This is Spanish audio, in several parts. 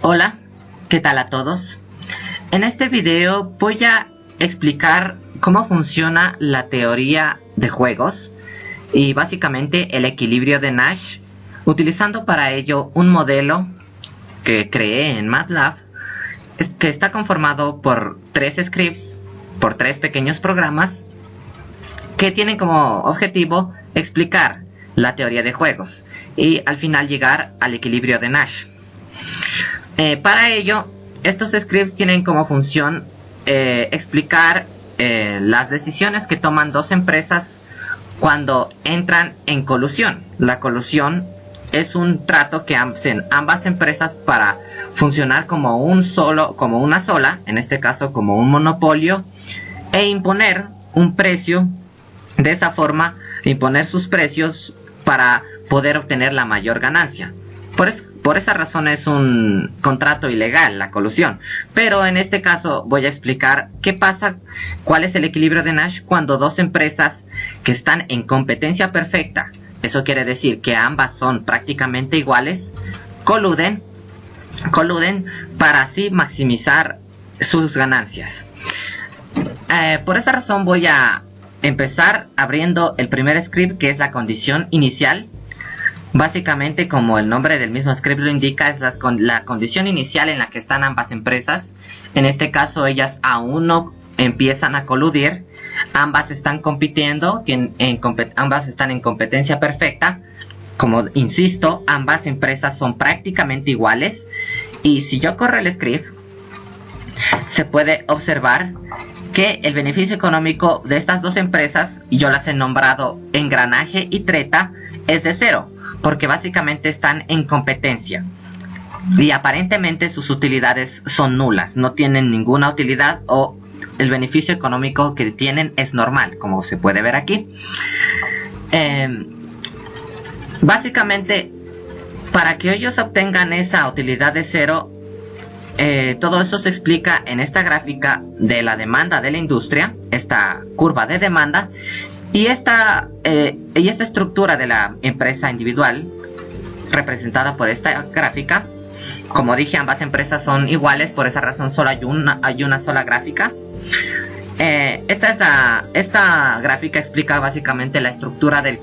Hola, ¿qué tal a todos? En este video voy a explicar cómo funciona la teoría de juegos y básicamente el equilibrio de Nash, utilizando para ello un modelo que creé en MATLAB que está conformado por 3 scripts, por 3 pequeños programas que tienen como objetivo explicar la teoría de juegos y al final llegar al equilibrio de Nash. Para ello, estos scripts tienen como función explicar las decisiones que toman dos empresas cuando entran en colusión. La colusión es un trato que hacen ambas empresas para funcionar como una sola, en este caso como un monopolio, e imponer un precio. De esa forma, imponer sus precios para poder obtener la mayor ganancia. Por esa razón es un contrato ilegal, la colusión. Pero en este caso voy a explicar qué pasa, cuál es el equilibrio de Nash cuando dos empresas que están en competencia perfecta, eso quiere decir que ambas son prácticamente iguales, coluden para así maximizar sus ganancias. Por esa razón voy a empezar abriendo el primer script, que es la condición inicial. Básicamente, como el nombre del mismo script lo indica, es la condición inicial en la que están ambas empresas. En este caso, ellas aún no empiezan a coludir. Ambas están compitiendo, ambas están en competencia perfecta. Como insisto, ambas empresas son prácticamente iguales. Y si yo corro el script, se puede observar que el beneficio económico de estas dos empresas, yo las he nombrado engranaje y treta, es de 0. Porque básicamente están en competencia y aparentemente sus utilidades son nulas, no tienen ninguna utilidad, o el beneficio económico que tienen es normal, como se puede ver aquí. Básicamente, para que ellos obtengan esa utilidad de 0, todo eso se explica en esta gráfica de la demanda de la industria, esta curva de demanda. Y esta estructura de la empresa individual, representada por esta gráfica, como dije, ambas empresas son iguales, por esa razón solo hay una sola gráfica. Esta gráfica explica básicamente la estructura de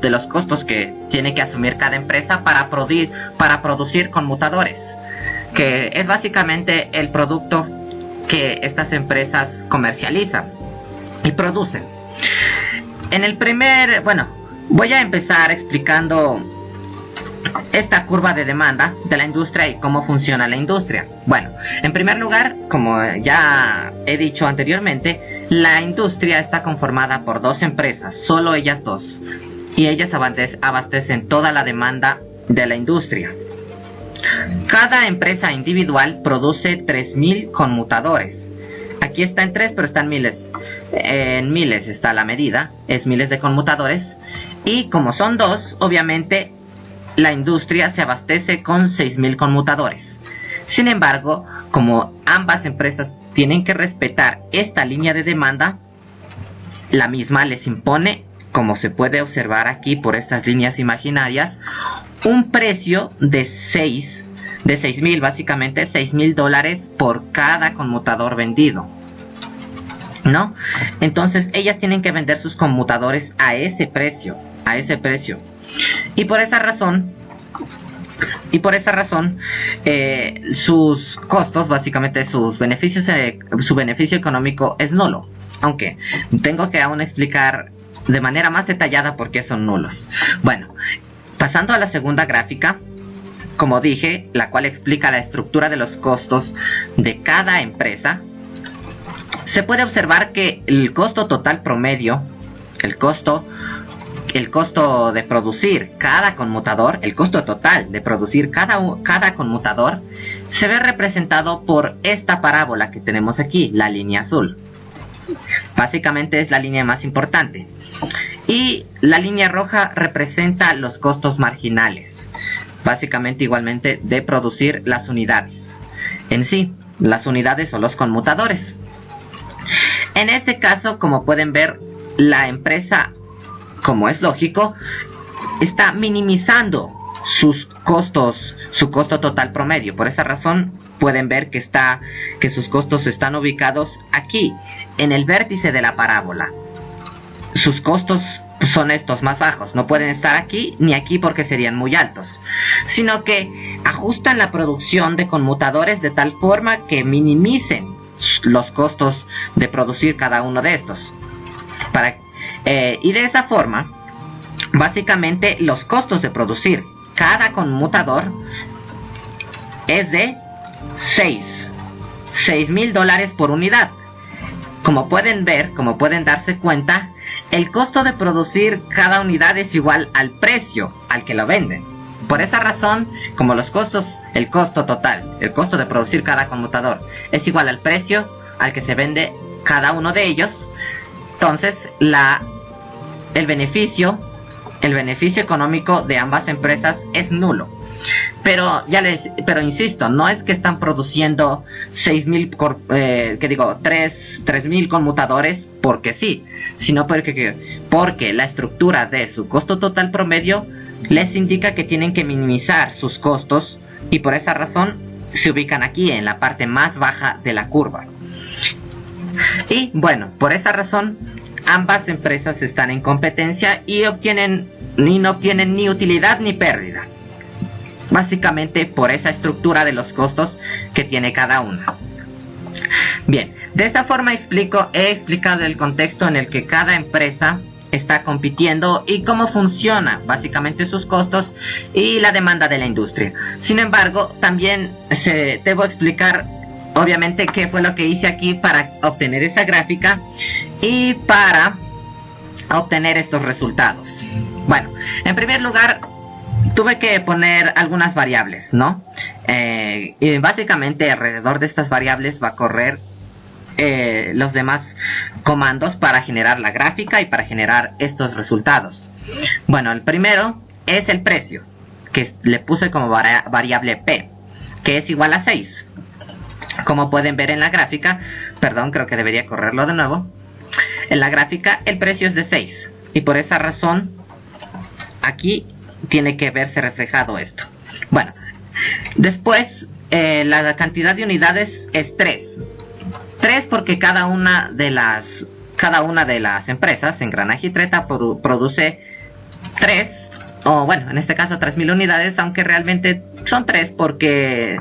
los costos que tiene que asumir cada empresa para producir conmutadores, que es básicamente el producto que estas empresas comercializan y producen. Voy a empezar explicando esta curva de demanda de la industria y cómo funciona la industria. Bueno, en primer lugar, como ya he dicho anteriormente, la industria está conformada por dos empresas, solo ellas dos, y ellas abastecen toda la demanda de la industria. Cada empresa individual produce 3000 conmutadores. Aquí está en 3, pero está en miles. En miles está la medida, es miles de conmutadores. Y como son 2, obviamente la industria se abastece con 6000 conmutadores. Sin embargo, como ambas empresas tienen que respetar esta línea de demanda, la misma les impone, como se puede observar aquí por estas líneas imaginarias, un precio de 6,000, básicamente $6,000 por cada conmutador vendido, ¿no? Entonces ellas tienen que vender sus conmutadores a ese precio. Y por esa razón, sus costos, básicamente su beneficio económico es nulo. Aunque tengo que aún explicar de manera más detallada por qué son nulos. Bueno, pasando a la segunda gráfica, como dije, la cual explica la estructura de los costos de cada empresa, se puede observar que el costo total promedio, el costo de producir cada conmutador, el costo total de producir cada conmutador, se ve representado por esta parábola que tenemos aquí, la línea azul. Básicamente es la línea más importante. Y la línea roja representa los costos marginales, básicamente igualmente de producir las unidades en sí, las unidades o los conmutadores. En este caso, como pueden ver, la empresa, como es lógico, está minimizando sus costos, su costo total promedio. Por esa razón pueden ver que sus costos están ubicados aquí, en el vértice de la parábola. Sus costos son estos más bajos, no pueden estar aquí ni aquí porque serían muy altos, sino que ajustan la producción de conmutadores de tal forma que minimicen los costos de producir cada uno de estos. Y de esa forma, básicamente los costos de producir cada conmutador es de $6,000 por unidad. Como pueden ver, como pueden darse cuenta, el costo de producir cada unidad es igual al precio al que lo venden. Por esa razón, como los costos, el costo total, el costo de producir cada conmutador es igual al precio al que se vende cada uno de ellos, entonces el beneficio económico de ambas empresas es nulo. Pero insisto, no es que están produciendo 3,000 conmutadores porque sí, sino porque la estructura de su costo total promedio les indica que tienen que minimizar sus costos, y por esa razón se ubican aquí en la parte más baja de la curva. Y bueno, por esa razón ambas empresas están en competencia y no obtienen ni utilidad ni pérdida, básicamente por esa estructura de los costos que tiene cada una. Bien, de esa forma he explicado el contexto en el que cada empresa está compitiendo y cómo funciona básicamente sus costos y la demanda de la industria. Sin embargo, también debo explicar obviamente qué fue lo que hice aquí para obtener esa gráfica y para obtener estos resultados. Bueno, en primer lugar tuve que poner algunas variables, ¿no? Y básicamente alrededor de estas variables va a correr los demás comandos para generar la gráfica y para generar estos resultados. Bueno, el primero es el precio, que le puse como variable P, que es igual a 6. Como pueden ver en la gráfica, perdón, creo que debería correrlo de nuevo. En la gráfica el precio es de 6 y por esa razón aquí tiene que verse reflejado esto. Bueno, después la cantidad de unidades es 3. 3 porque cada una de las empresas, Engranaje y Treta, produce 3, o bueno, en este caso 3,000 unidades, aunque realmente son 3 porque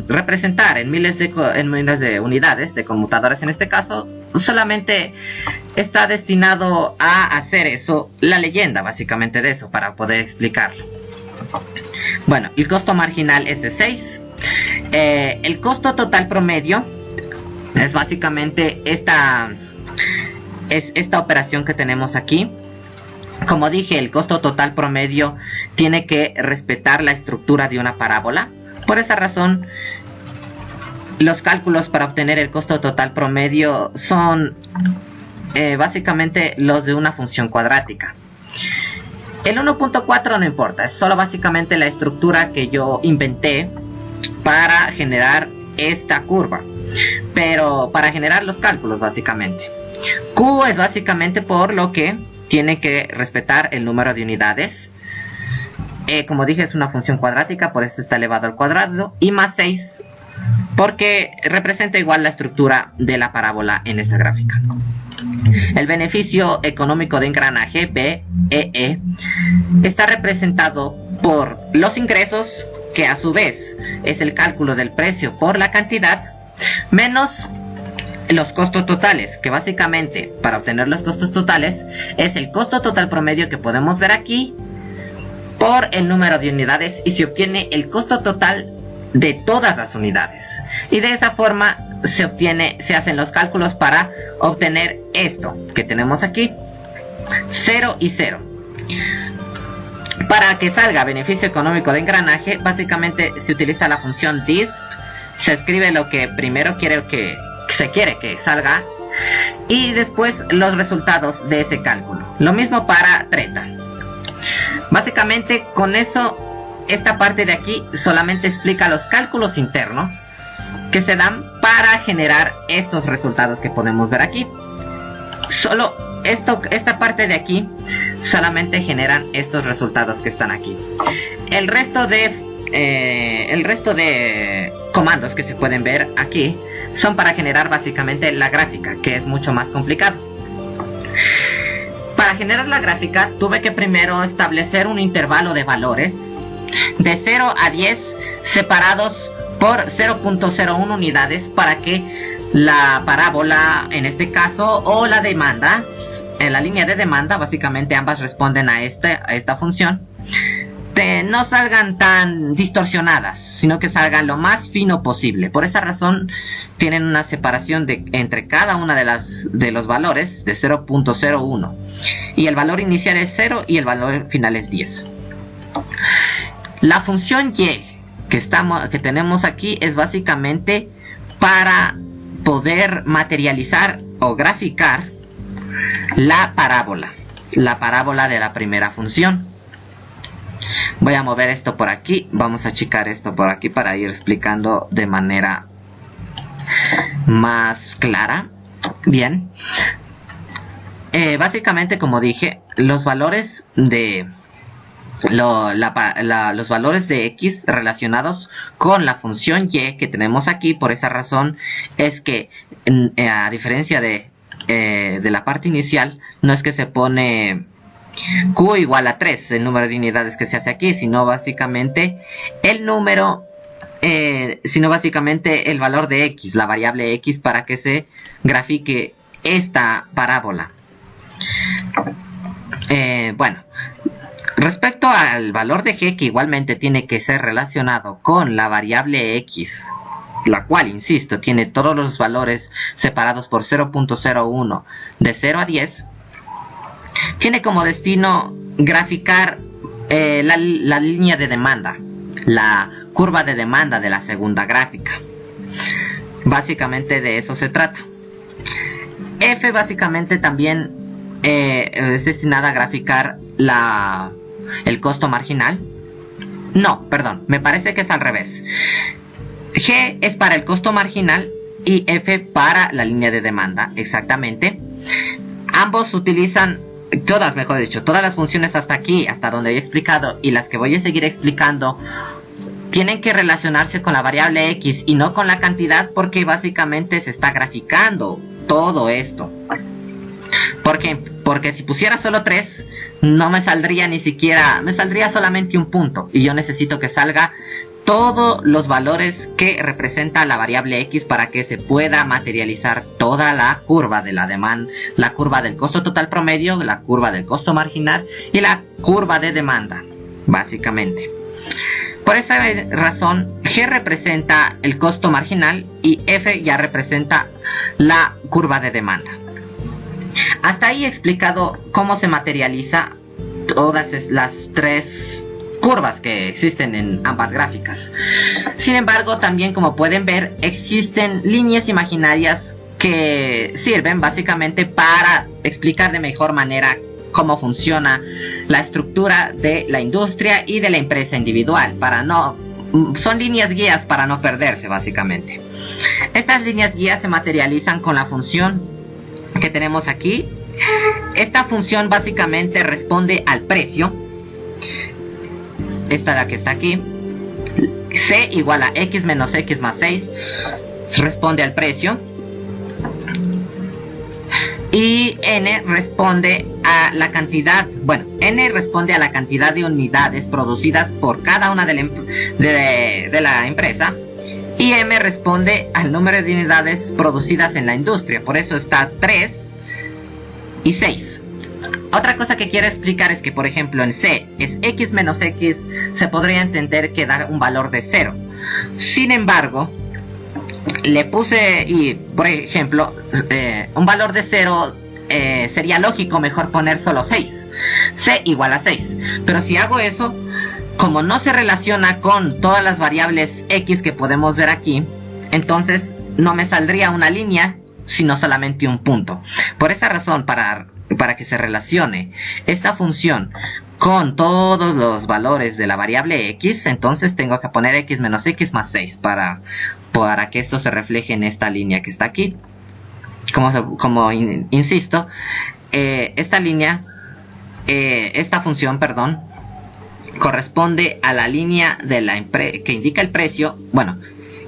representar en miles de unidades de conmutadores en este caso solamente está destinado a hacer eso, la leyenda básicamente de eso, para poder explicarlo. Bueno, el costo marginal es de 6. El costo total promedio es básicamente esta operación que tenemos aquí. Como dije, el costo total promedio tiene que respetar la estructura de una parábola. Por esa razón, los cálculos para obtener el costo total promedio son básicamente los de una función cuadrática. El 1.4 no importa, es solo básicamente la estructura que yo inventé para generar esta curva, pero para generar los cálculos básicamente. Q es básicamente por lo que tiene que respetar el número de unidades. Como dije, es una función cuadrática, por eso está elevado al cuadrado, y más 6 porque representa igual la estructura de la parábola en esta gráfica. El beneficio económico de engranaje, BEE, está representado por los ingresos, que a su vez es el cálculo del precio por la cantidad, menos los costos totales, que básicamente para obtener los costos totales es el costo total promedio que podemos ver aquí por el número de unidades, y se obtiene el costo total de todas las unidades, y de esa forma se hacen los cálculos para obtener esto que tenemos aquí, 0 y 0. Para que salga beneficio económico de engranaje, básicamente se utiliza la función disp, se escribe lo que primero se quiere que salga y después los resultados de ese cálculo. Lo mismo para Treta. Básicamente con eso, esta parte de aquí solamente explica los cálculos internos que se dan para generar estos resultados que podemos ver aquí. Solo esta parte de aquí solamente generan estos resultados que están aquí. El resto de comandos que se pueden ver aquí son para generar básicamente la gráfica, que es mucho más complicado. Para generar la gráfica tuve que primero establecer un intervalo de valores de 0 a 10 separados por 0.01 unidades para que la parábola, en este caso, o la demanda, en la línea de demanda, básicamente ambas responden a esta función, no salgan tan distorsionadas, sino que salgan lo más fino posible. Por esa razón tienen una separación entre cada una de los valores de 0.01, y el valor inicial es 0 y el valor final es 10. La función y que tenemos aquí es básicamente para poder materializar o graficar la parábola de la primera función. Voy a mover esto por aquí, vamos a achicar esto por aquí para ir explicando de manera más clara. Bien, básicamente, como dije, los valores de los valores de x relacionados con la función y que tenemos aquí, por esa razón es que a diferencia de la parte inicial, no es que se pone q igual a 3, el número de unidades que se hace aquí, sino básicamente el valor de x, la variable x, para que se grafique esta parábola. Bueno, respecto al valor de g, que igualmente tiene que ser relacionado con la variable x, la cual, insisto, tiene todos los valores separados por 0.01 de 0 a 10, tiene como destino graficar la línea de demanda, la curva de demanda de la segunda gráfica. Básicamente de eso se trata. F básicamente también es destinada a graficar el costo marginal. No, perdón, me parece que es al revés. G es para el costo marginal y F para la línea de demanda, exactamente. Ambos utilizan, todas las funciones hasta aquí, hasta donde he explicado, y las que voy a seguir explicando, tienen que relacionarse con la variable x y no con la cantidad, porque básicamente se está graficando todo esto. Porque si pusiera solo 3, no me saldría ni siquiera, me saldría solamente un punto, y yo necesito que salga todos los valores que representa la variable x para que se pueda materializar toda la curva de la demanda, la curva del costo total promedio, la curva del costo marginal y la curva de demanda, básicamente. Por esa razón, G representa el costo marginal y F ya representa la curva de demanda. Hasta ahí he explicado cómo se materializa todas las tres curvas que existen en ambas gráficas. Sin embargo, también, como pueden ver, existen líneas imaginarias que sirven básicamente para explicar de mejor manera cómo funciona la estructura de la industria y de la empresa individual. Son líneas guías para no perderse, básicamente. Estas líneas guías se materializan con la función que tenemos aquí. Esta función básicamente responde al precio. Esta es la que está aquí. C igual a x menos x más 6 responde al precio. Y n responde a la cantidad, n responde a la cantidad de unidades producidas por cada una de la empresa. Y m responde al número de unidades producidas en la industria. Por eso está 3 y 6. Otra cosa que quiero explicar es que, por ejemplo, en C es x menos x, se podría entender que da un valor de 0. Sin embargo, le puse, por ejemplo, un valor de 0, sería lógico mejor poner solo 6. C igual a 6. Pero si hago eso, como no se relaciona con todas las variables x que podemos ver aquí, entonces no me saldría una línea, sino solamente un punto. Por esa razón, para que se relacione esta función con todos los valores de la variable x, entonces tengo que poner x menos x más 6 para que esto se refleje en esta línea que está aquí. Como insisto, esta línea, esta función, perdón, corresponde a la línea de la que indica el precio, bueno,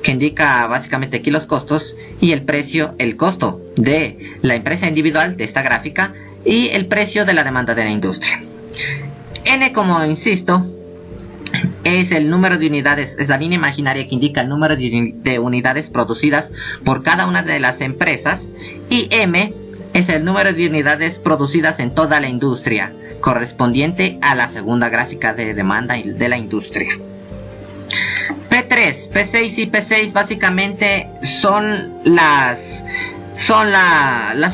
que indica básicamente aquí los costos, y el precio, el costo de la empresa individual de esta gráfica, y el precio de la demanda de la industria. N, como insisto, es el número de unidades, es la línea imaginaria que indica el número de unidades producidas por cada una de las empresas, y M es el número de unidades producidas en toda la industria, correspondiente a la segunda gráfica de demanda de la industria. P3, P6 y P6 básicamente son las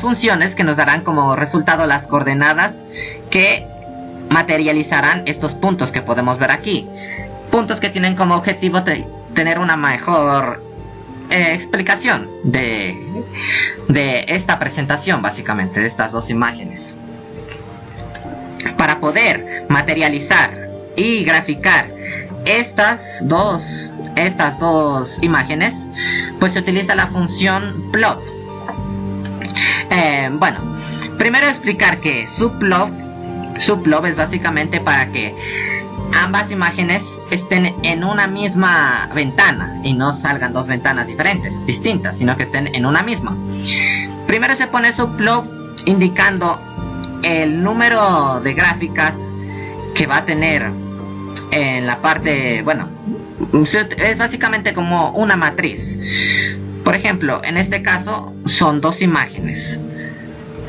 funciones que nos darán como resultado las coordenadas que materializarán estos puntos que podemos ver aquí. Puntos que tienen como objetivo tener una mejor explicación de esta presentación, básicamente, de estas dos imágenes. Para poder materializar y graficar estas dos imágenes, pues se utiliza la función plot. Bueno, primero explicar que subplot es básicamente para que ambas imágenes estén en una misma ventana y no salgan dos ventanas distintas, sino que estén en una misma. Primero se pone subplot indicando el número de gráficas que va a tener en la parte, bueno, es básicamente como una matriz. Por ejemplo, en este caso son dos imágenes,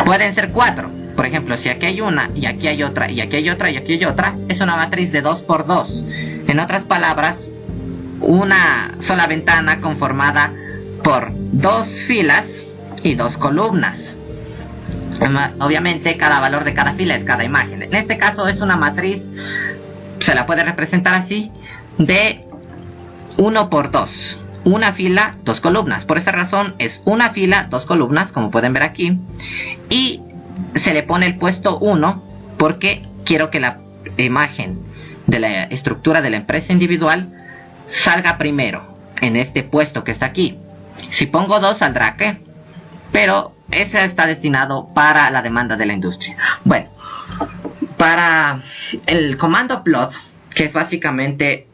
pueden ser cuatro. Por ejemplo, si aquí hay una, y aquí hay otra, y aquí hay otra, y aquí hay otra, es una matriz de 2 por 2. En otras palabras, una sola ventana conformada por dos filas y dos columnas. Obviamente, cada valor de cada fila es cada imagen. En este caso es una matriz, se la puede representar así, de 1 por 2. Una fila, dos columnas. Por esa razón es una fila, dos columnas, como pueden ver aquí. Y se le pone el puesto 1 porque quiero que la imagen de la estructura de la empresa individual salga primero en este puesto que está aquí. Si pongo 2 saldrá que, pero ese está destinado para la demanda de la industria. Bueno, para el comando plot, que es básicamente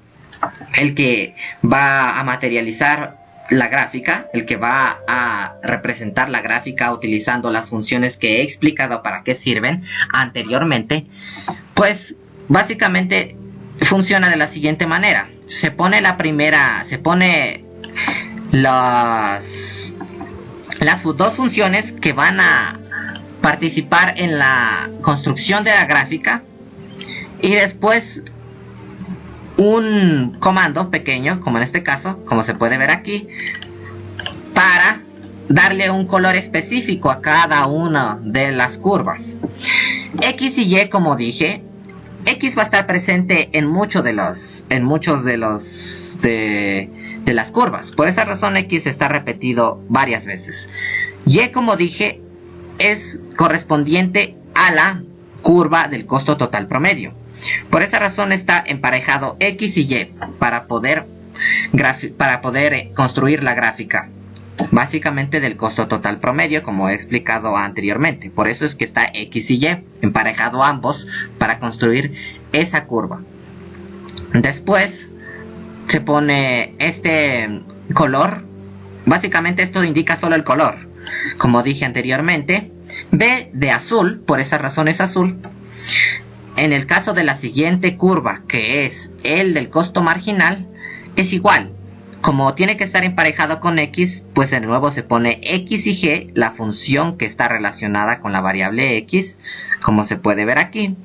el que va a materializar la gráfica, el que va a representar la gráfica utilizando las funciones que he explicado para qué sirven anteriormente, pues básicamente funciona de la siguiente manera. Se pone las dos funciones que van a participar en la construcción de la gráfica, y después un comando pequeño, como en este caso, como se puede ver aquí, para darle un color específico a cada una de las curvas. X y Y, como dije, X va a estar presente en muchos de las curvas. Por esa razón X está repetido varias veces. Y, como dije, es correspondiente a la curva del costo total promedio. Por esa razón está emparejado X y Y para poder construir la gráfica, básicamente del costo total promedio, como he explicado anteriormente. Por eso es que está X y Y emparejado ambos para construir esa curva. Después se pone este color, básicamente esto indica solo el color, como dije anteriormente. B de azul, por esa razón es azul. En el caso de la siguiente curva, que es el del costo marginal, es igual. Como tiene que estar emparejado con X, pues de nuevo se pone X y G, la función que está relacionada con la variable X, como se puede ver aquí.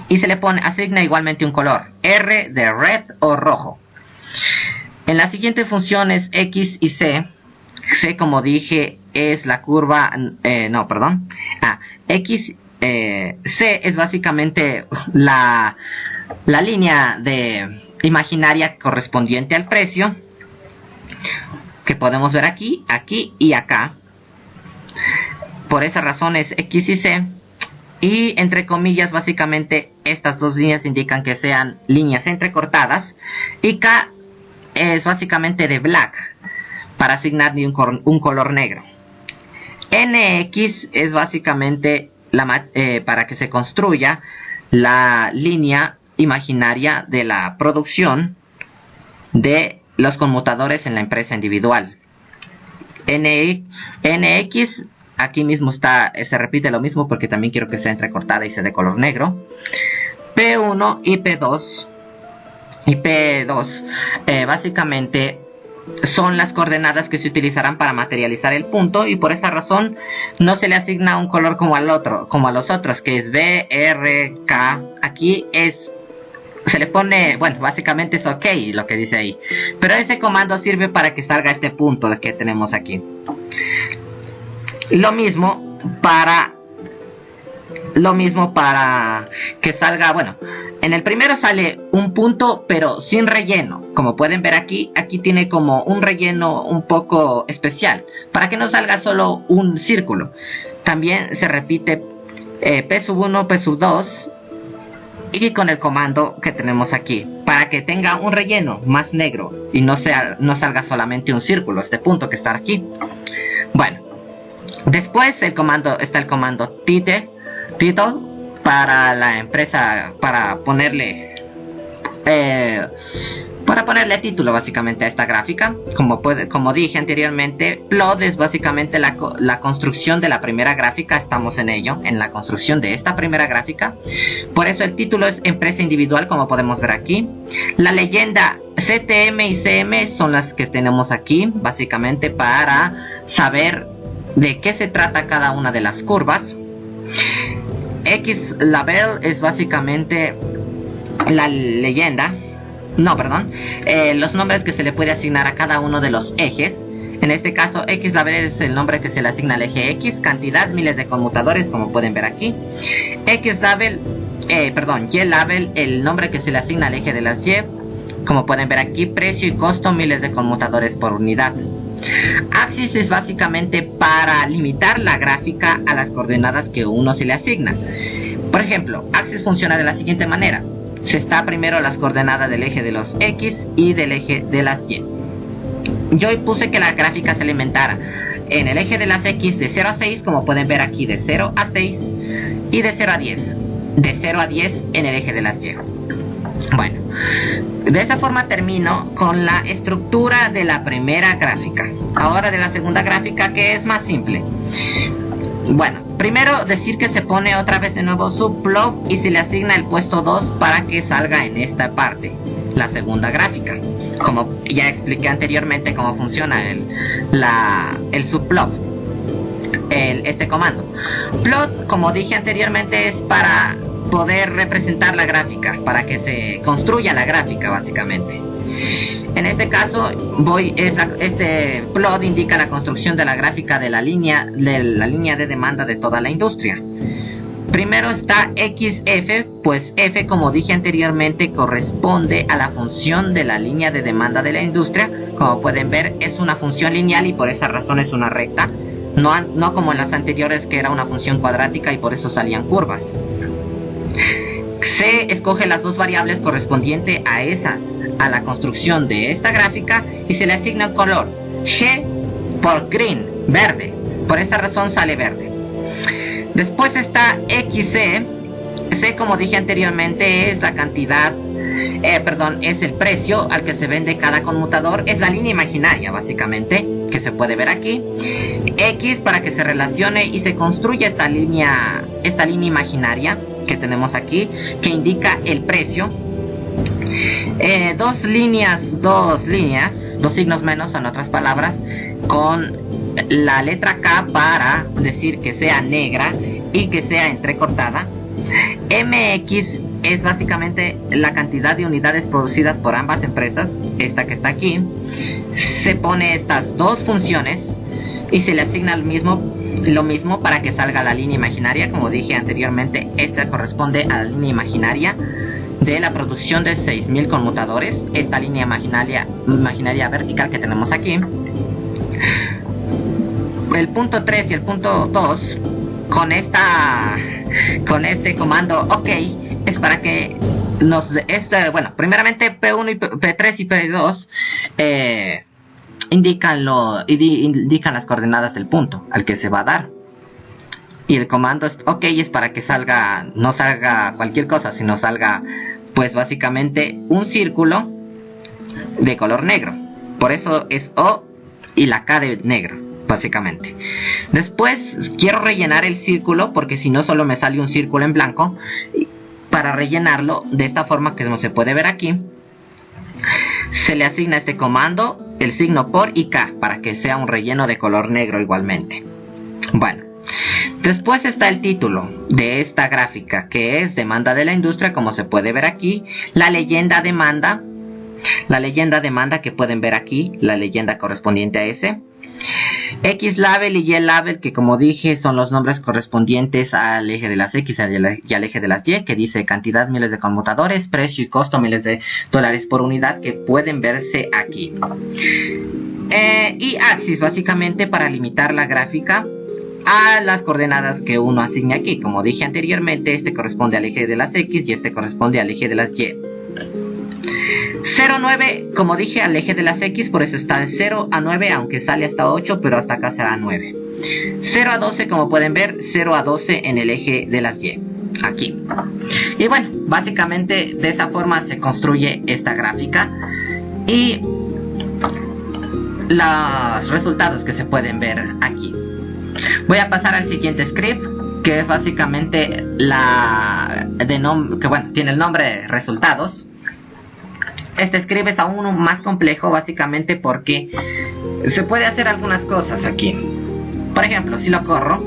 Y se le asigna igualmente un color, R de red o rojo. En las siguientes funciones X y C, C, como dije, es la curva, C es básicamente la línea imaginaria correspondiente al precio, que podemos ver aquí, aquí y acá. Por esa razón es X y C. Y entre comillas, básicamente estas dos líneas indican que sean líneas entrecortadas. Y K es básicamente de black, para asignar un color negro. NX es básicamente para que se construya la línea imaginaria de la producción de los conmutadores en la empresa individual. NX, aquí mismo está, se repite lo mismo porque también quiero que sea entrecortada y sea de color negro. P1 y P2. Y P2 básicamente son las coordenadas que se utilizarán para materializar el punto, y por esa razón no se le asigna un color como al otro, como a los otros, que es B, R, K. Aquí se le pone, bueno, básicamente es OK lo que dice ahí, pero ese comando sirve para que salga este punto que tenemos aquí. Lo mismo para que salga, bueno, en el primero sale un punto pero sin relleno. Como pueden ver aquí tiene como un relleno un poco especial, para que no salga solo un círculo. También se repite P1, P2, y con el comando que tenemos aquí, para que tenga un relleno más negro y no salga solamente un círculo, este punto que está aquí. Bueno, después está el comando title para la empresa, para ponerle título básicamente a esta gráfica. Como dije anteriormente, plot es básicamente la construcción de la primera gráfica. Estamos en ello, en la construcción de esta primera gráfica. Por eso el título es empresa individual, como podemos ver aquí. La leyenda CTM y CM son las que tenemos aquí, básicamente para saber de qué se trata cada una de las curvas. X label es básicamente la leyenda, los nombres que se le puede asignar a cada uno de los ejes. En este caso, X label es el nombre que se le asigna al eje X, cantidad, miles de conmutadores, como pueden ver aquí. Y label, el nombre que se le asigna al eje de las Y, como pueden ver aquí, precio y costo, miles de conmutadores por unidad. Axis es básicamente para limitar la gráfica a las coordenadas que uno se le asigna. Por ejemplo, Axis funciona de la siguiente manera. Se está primero las coordenadas del eje de los X y del eje de las Y. Yo puse que la gráfica se alimentara en el eje de las X de 0 a 6, como pueden ver aquí, de 0 a 6, y de 0 a 10. De 0 a 10 en el eje de las Y. Bueno, de esa forma termino con la estructura de la primera gráfica. Ahora de la segunda gráfica, que es más simple. Bueno, primero decir que se pone otra vez de nuevo subplot y se le asigna el puesto 2 para que salga en esta parte, la segunda gráfica. Como ya expliqué anteriormente cómo funciona el subplot, este comando. Plot, como dije anteriormente, es para poder representar la gráfica, para que se construya la gráfica básicamente. En este caso este plot indica la construcción de la gráfica de la línea de demanda de toda la industria. Primero está XF, pues F, como dije anteriormente, corresponde a la función de la línea de demanda de la industria. Como pueden ver, es una función lineal y por esa razón es una recta, no como en las anteriores, que era una función cuadrática y por eso salían curvas. C escoge las dos variables correspondientes a la construcción de esta gráfica y se le asigna un color. G por green, verde, por esa razón sale verde. Después está XC. C, como dije anteriormente, es la cantidad, es el precio al que se vende cada conmutador, es la línea imaginaria básicamente, que se puede ver aquí. X para que se relacione y se construya esta línea imaginaria que tenemos aquí, que indica el precio. Dos signos menos, en otras palabras, con la letra K para decir que sea negra y que sea entrecortada. MX es básicamente la cantidad de unidades producidas por ambas empresas, esta que está aquí. Se pone estas dos funciones y se le asigna lo mismo para que salga la línea imaginaria. Como dije anteriormente, esta corresponde a la línea imaginaria de la producción de 6000 conmutadores, esta línea imaginaria vertical que tenemos aquí. El punto 3 y el punto 2 con este comando OK es para que primeramente P1 y P3 y P2 indican las coordenadas del punto al que se va a dar. Y el comando OK es para que salga, no salga cualquier cosa, sino salga pues básicamente un círculo de color negro. Por eso es O y la K de negro, básicamente. Después quiero rellenar el círculo porque si no solo me sale un círculo en blanco. Para rellenarlo de esta forma, que como se puede ver aquí, se le asigna este comando el signo por y K para que sea un relleno de color negro igualmente. Bueno, después está el título de esta gráfica, que es demanda de la industria, como se puede ver aquí, la leyenda demanda que pueden ver aquí, la leyenda correspondiente a ese, X label y Y label, que como dije son los nombres correspondientes al eje de las X y al eje de las Y, que dice cantidad miles de conmutadores, precio y costo miles de dólares por unidad, que pueden verse aquí. Y axis básicamente para limitar la gráfica a las coordenadas que uno asigne aquí. Como dije anteriormente, este corresponde al eje de las X y este corresponde al eje de las Y. 0,9, como dije, al eje de las X, por eso está de 0 a 9, aunque sale hasta 8, pero hasta acá será 9. 0 a 12, como pueden ver, 0 a 12 en el eje de las Y, aquí. Y bueno, básicamente de esa forma se construye esta gráfica y los resultados que se pueden ver aquí. Voy a pasar al siguiente script, que es básicamente tiene el nombre de resultados. Este script es aún más complejo, básicamente porque se puede hacer algunas cosas aquí. Por ejemplo, si lo corro,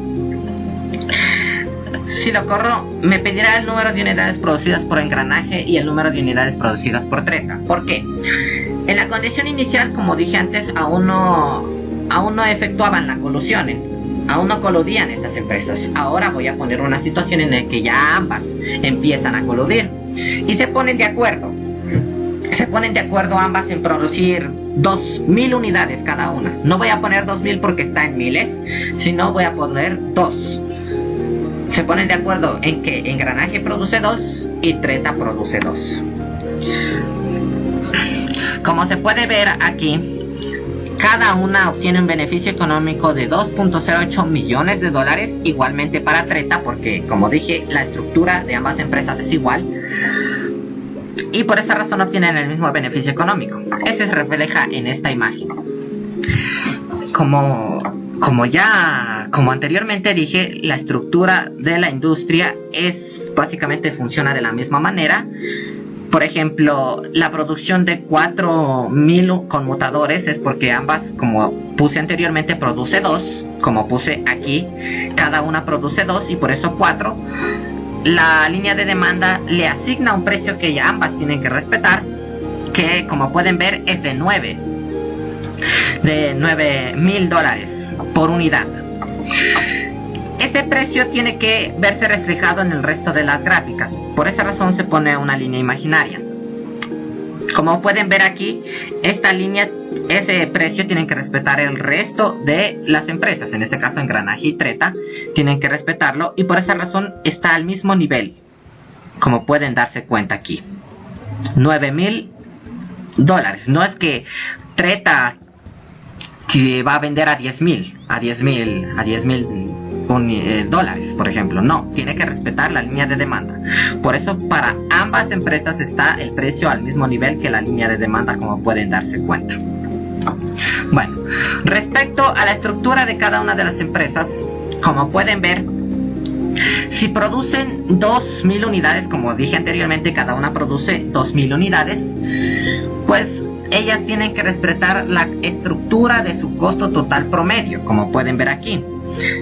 me pedirá el número de unidades producidas por engranaje y el número de unidades producidas por treta. ¿Por qué? En la condición inicial, como dije antes, aún no efectuaban la colusión, aún no coludían estas empresas. Ahora voy a poner una situación en la que ya ambas empiezan a coludir y se ponen de acuerdo. Se ponen de acuerdo ambas en producir 2000 unidades cada una. No voy a poner 2000 porque está en miles, sino voy a poner 2. Se ponen de acuerdo en que engranaje produce 2 y treta produce 2. Como se puede ver aquí, cada una obtiene un beneficio económico de 2.08 millones de dólares, igualmente para treta, porque como dije, la estructura de ambas empresas es igual. Y por esa razón obtienen el mismo beneficio económico. Ese se refleja en esta imagen. Como anteriormente dije, la estructura de la industria básicamente funciona de la misma manera. Por ejemplo, la producción de 4000 conmutadores es porque ambas, como puse anteriormente, produce 2. Como puse aquí, cada una produce 2 y por eso 4. La línea de demanda le asigna un precio que ya ambas tienen que respetar, que como pueden ver es de 9,000 dólares por unidad. Ese precio tiene que verse reflejado en el resto de las gráficas, por esa razón se pone una línea imaginaria. Como pueden ver aquí, esta línea, ese precio tienen que respetar el resto de las empresas, en este caso engranaje y treta, tienen que respetarlo y por esa razón está al mismo nivel, como pueden darse cuenta aquí. 9,000 dólares, no es que treta que va a vender a 10,000 dólares, por ejemplo. No, tiene que respetar la línea de demanda. Por eso para ambas empresas está el precio al mismo nivel que la línea de demanda, como pueden darse cuenta. Bueno, respecto a la estructura de cada una de las empresas, como pueden ver, si producen 2000 unidades, como dije anteriormente, cada una produce 2000 unidades, pues ellas tienen que respetar la estructura de su costo total promedio, como pueden ver aquí.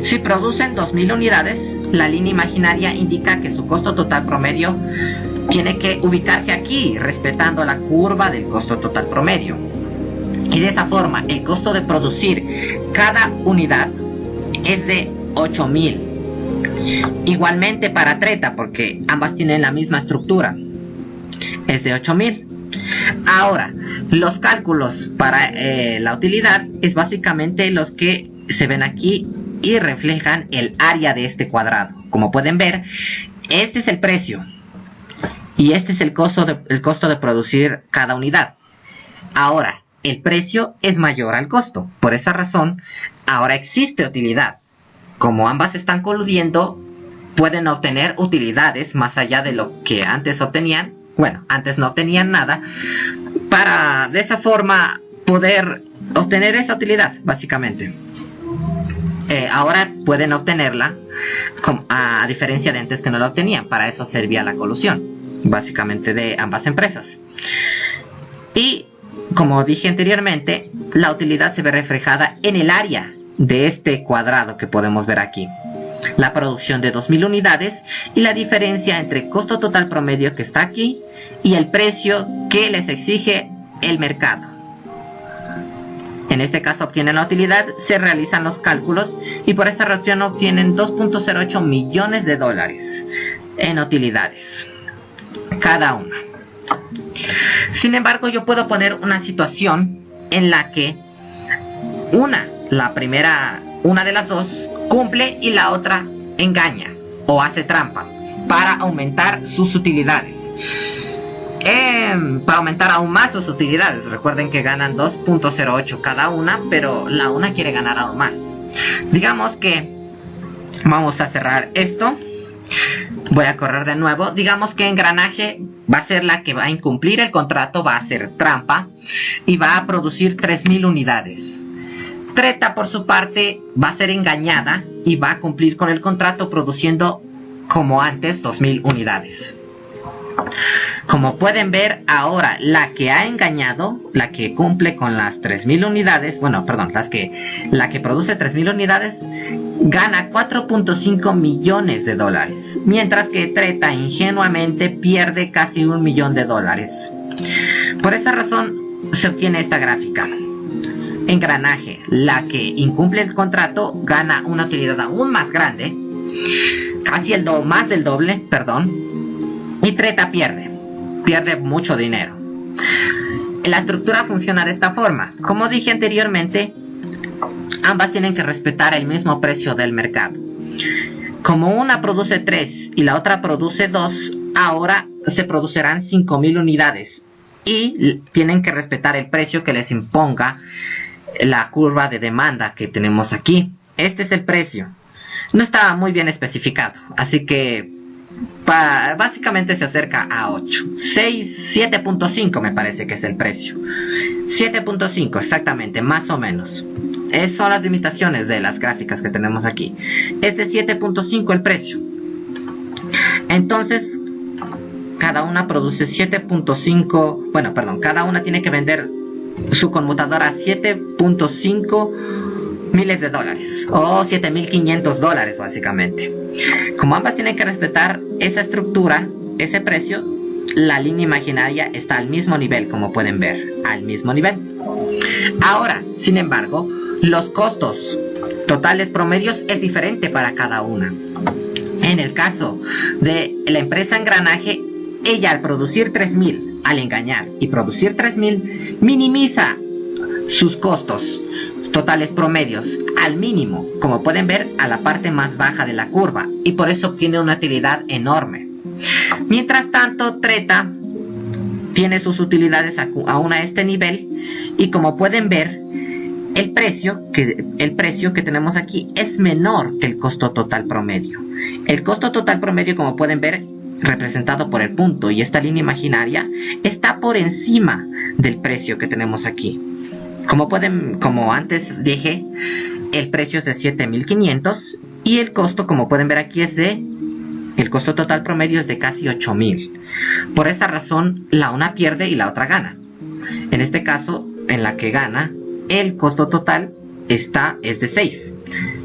Si producen 2000 unidades, la línea imaginaria indica que su costo total promedio tiene que ubicarse aquí, respetando la curva del costo total promedio. Y de esa forma, el costo de producir cada unidad es de 8000. Igualmente para treta, porque ambas tienen la misma estructura, es de 8000. Ahora, los cálculos para la utilidad es básicamente los que se ven aquí y reflejan el área de este cuadrado. Como pueden ver, este es el precio y este es el costo de producir cada unidad. Ahora, el precio es mayor al costo. Por esa razón, ahora existe utilidad. como ambas están coludiendo, pueden obtener utilidades más allá de lo que antes obtenían. Bueno, antes no obtenían nada, para de esa forma poder obtener esa utilidad, básicamente. Ahora pueden obtenerla, a diferencia de antes que no la obtenían. Para eso servía la colusión, básicamente, de ambas empresas. Y como dije anteriormente, la utilidad se ve reflejada en el área de este cuadrado que podemos ver aquí. La producción de 2000 unidades y la diferencia entre costo total promedio, que está aquí, y el precio que les exige el mercado. En este caso obtienen la utilidad, se realizan los cálculos y por esa razón obtienen 2.08 millones de dólares en utilidades cada una. Sin embargo, yo puedo poner una situación en la que una de las dos cumple y la otra engaña o hace trampa para aumentar sus utilidades. Para aumentar aún más sus utilidades. Recuerden que ganan 2.08 cada una, pero la una quiere ganar aún más. Digamos que vamos a cerrar esto. Voy a correr de nuevo. Digamos que Engranaje va a ser la que va a incumplir el contrato, va a hacer trampa y va a producir 3000 unidades. Treta, por su parte, va a ser engañada y va a cumplir con el contrato produciendo como antes 2000 unidades. Como pueden ver, ahora la que ha engañado, la que cumple con las 3000 unidades, la que produce 3000 unidades, gana 4.5 millones de dólares, mientras que Treta ingenuamente pierde casi 1 millón de dólares. Por esa razón se obtiene esta gráfica. Engranaje, la que incumple el contrato, gana una utilidad aún más grande, casi más del doble, y Treta pierde mucho dinero. La estructura funciona de esta forma. Como dije anteriormente, ambas tienen que respetar el mismo precio del mercado. Como una produce 3 y la otra produce 2, ahora se producirán 5000 unidades y tienen que respetar el precio que les imponga la curva de demanda que tenemos aquí. Este es el precio. No está muy bien especificado, así que básicamente se acerca a 8. 7.5 me parece que es el precio. 7.5 exactamente, más o menos. Esas son las limitaciones de las gráficas que tenemos aquí. Es de 7.5 el precio. Entonces, cada una produce 7.5. Cada una tiene que vender su conmutadora a 7.5 miles de dólares o 7.500 dólares básicamente. Como ambas tienen que respetar esa estructura, ese precio, la línea imaginaria está al mismo nivel, como pueden ver, al mismo nivel. Ahora, sin embargo, los costos totales promedios es diferente para cada una. En el caso de la empresa Engranaje, ella al producir 3000, al engañar y producir 3000, minimiza sus costos totales promedios al mínimo, como pueden ver, a la parte más baja de la curva, y por eso obtiene una utilidad enorme. Mientras tanto, Treta tiene sus utilidades aún a este nivel, y como pueden ver, el precio que tenemos aquí es menor que el costo total promedio. El costo total promedio, como pueden ver, representado por el punto y esta línea imaginaria, está por encima del precio que tenemos aquí. Como antes dije, el precio es de 7500 y el costo, como pueden ver aquí, el costo total promedio es de casi 8000. Por esa razón, la una pierde y la otra gana. En este caso, en la que gana, el costo total es de 6,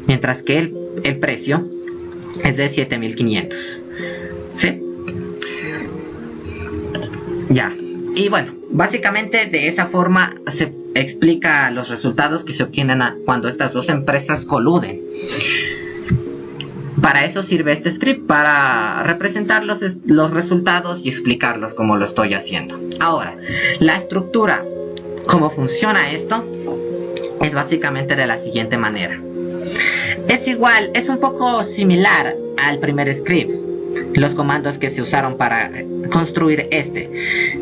mientras que el precio es de 7500. ¿Sí? Ya. Y bueno, básicamente de esa forma se explica los resultados que se obtienen cuando estas dos empresas coluden. Para eso sirve este script, para representar los resultados y explicarlos como lo estoy haciendo. Ahora, la estructura, cómo funciona esto, es básicamente de la siguiente manera. Es un poco similar al primer script, los comandos que se usaron para construir este.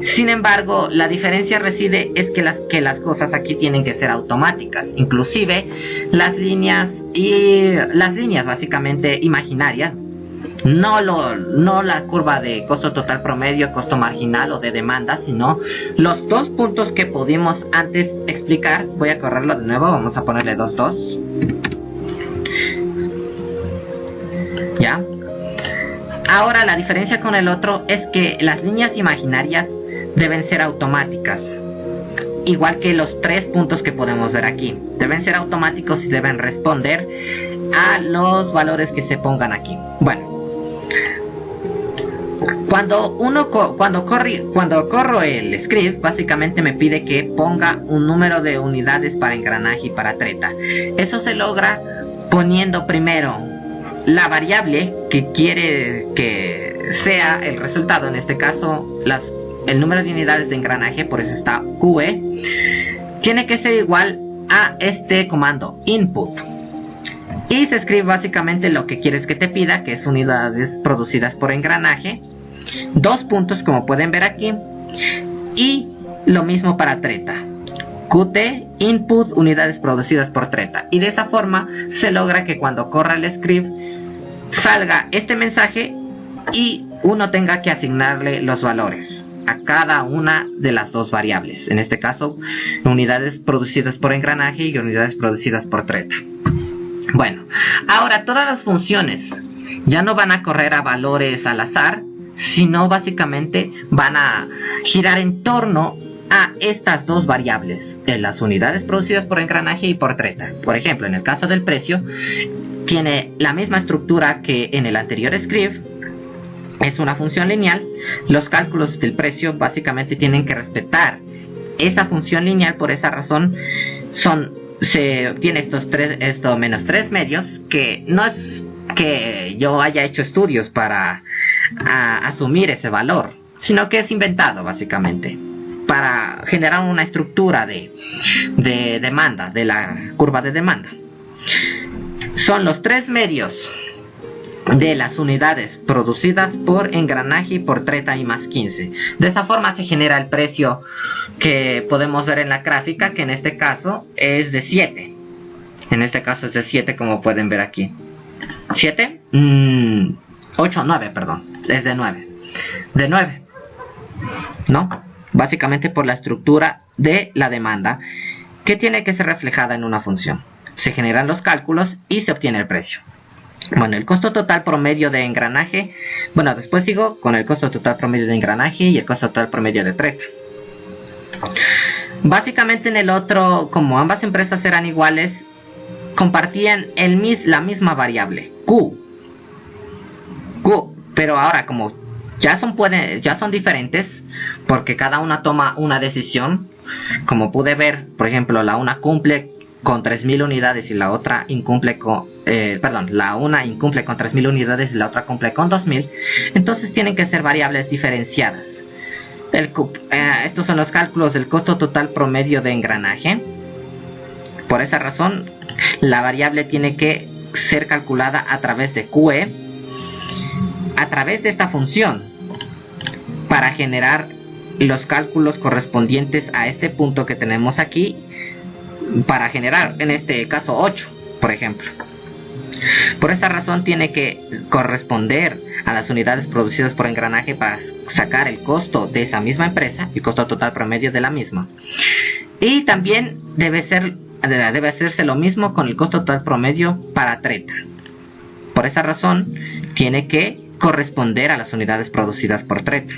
Sin embargo, la diferencia reside es que las cosas aquí tienen que ser automáticas, inclusive las líneas básicamente imaginarias, no la curva de costo total promedio, costo marginal o de demanda, sino los dos puntos que pudimos antes explicar. Voy a correrlo de nuevo, vamos a ponerle 2. ¿Ya? Ahora la diferencia con el otro es que las líneas imaginarias deben ser automáticas, igual que los 3 puntos que podemos ver aquí. Deben ser automáticos y deben responder a los valores que se pongan aquí. Bueno, cuando corro el script, básicamente me pide que ponga un número de unidades para engranaje y para treta. Eso se logra poniendo primero la variable que quiere que sea el resultado, en este caso el número de unidades de engranaje, por eso está QE, tiene que ser igual a este comando input, y se escribe básicamente lo que quieres que te pida, que es unidades producidas por engranaje, 2 puntos como pueden ver aquí, y lo mismo para treta, QT input unidades producidas por treta, y de esa forma se logra que cuando corra el script salga este mensaje y uno tenga que asignarle los valores a cada una de las dos variables, en este caso unidades producidas por engranaje y unidades producidas por treta. Bueno, ahora todas las funciones ya no van a correr a valores al azar, sino básicamente van a girar en torno a estas dos variables, las unidades producidas por engranaje y por treta. Por ejemplo, en el caso del precio, tiene la misma estructura que en el anterior script, es una función lineal. Los cálculos del precio básicamente tienen que respetar esa función lineal, por esa razón se obtiene estos menos 3 medios, que no es que yo haya hecho estudios para asumir ese valor, sino que es inventado básicamente para generar una estructura de demanda, de la curva de demanda. Son los 3 medios de las unidades producidas por engranaje y por treta y más 15. De esa forma se genera el precio que podemos ver en la gráfica, que en este caso es de 7. En este caso es de 7, como pueden ver aquí. ¿7? 8, 9, perdón. Es de 9. De 9. ¿No? Básicamente por la estructura de la demanda, que tiene que ser reflejada en una función. Se generan los cálculos y se obtiene el precio. Bueno, el costo total promedio de engranaje. Bueno, después sigo con el costo total promedio de engranaje y el costo total promedio de treta. Básicamente en el otro, como ambas empresas eran iguales, compartían la misma variable, Q. Pero ahora como ya son diferentes, porque cada una toma una decisión. Como pude ver, por ejemplo, la una cumple con 3000 unidades y la otra incumple con la una incumple con 3000 unidades y la otra cumple con 2000. Entonces tienen que ser variables diferenciadas. Estos son los cálculos del costo total promedio de engranaje. Por esa razón, la variable tiene que ser calculada a través de QE, a través de esta función, para generar los cálculos correspondientes a este punto que tenemos aquí, para generar en este caso 8, por ejemplo. Por esa razón tiene que corresponder a las unidades producidas por engranaje para sacar el costo de esa misma empresa, el costo total promedio de la misma. Y también debe hacerse lo mismo con el costo total promedio para treta. Por esa razón tiene que corresponder a las unidades producidas por treta.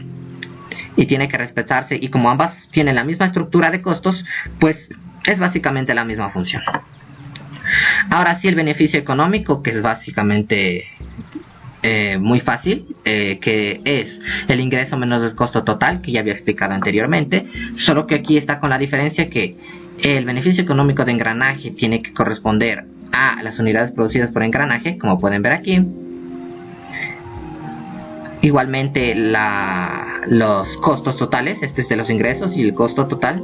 Y tiene que respetarse, y como ambas tienen la misma estructura de costos, pues es básicamente la misma función. Ahora sí, el beneficio económico, que es básicamente muy fácil, que es el ingreso menos el costo total, que ya había explicado anteriormente, solo que aquí está con la diferencia que el beneficio económico de engranaje tiene que corresponder a las unidades producidas por engranaje, como pueden ver aquí. Igualmente los costos totales, este es de los ingresos y el costo total.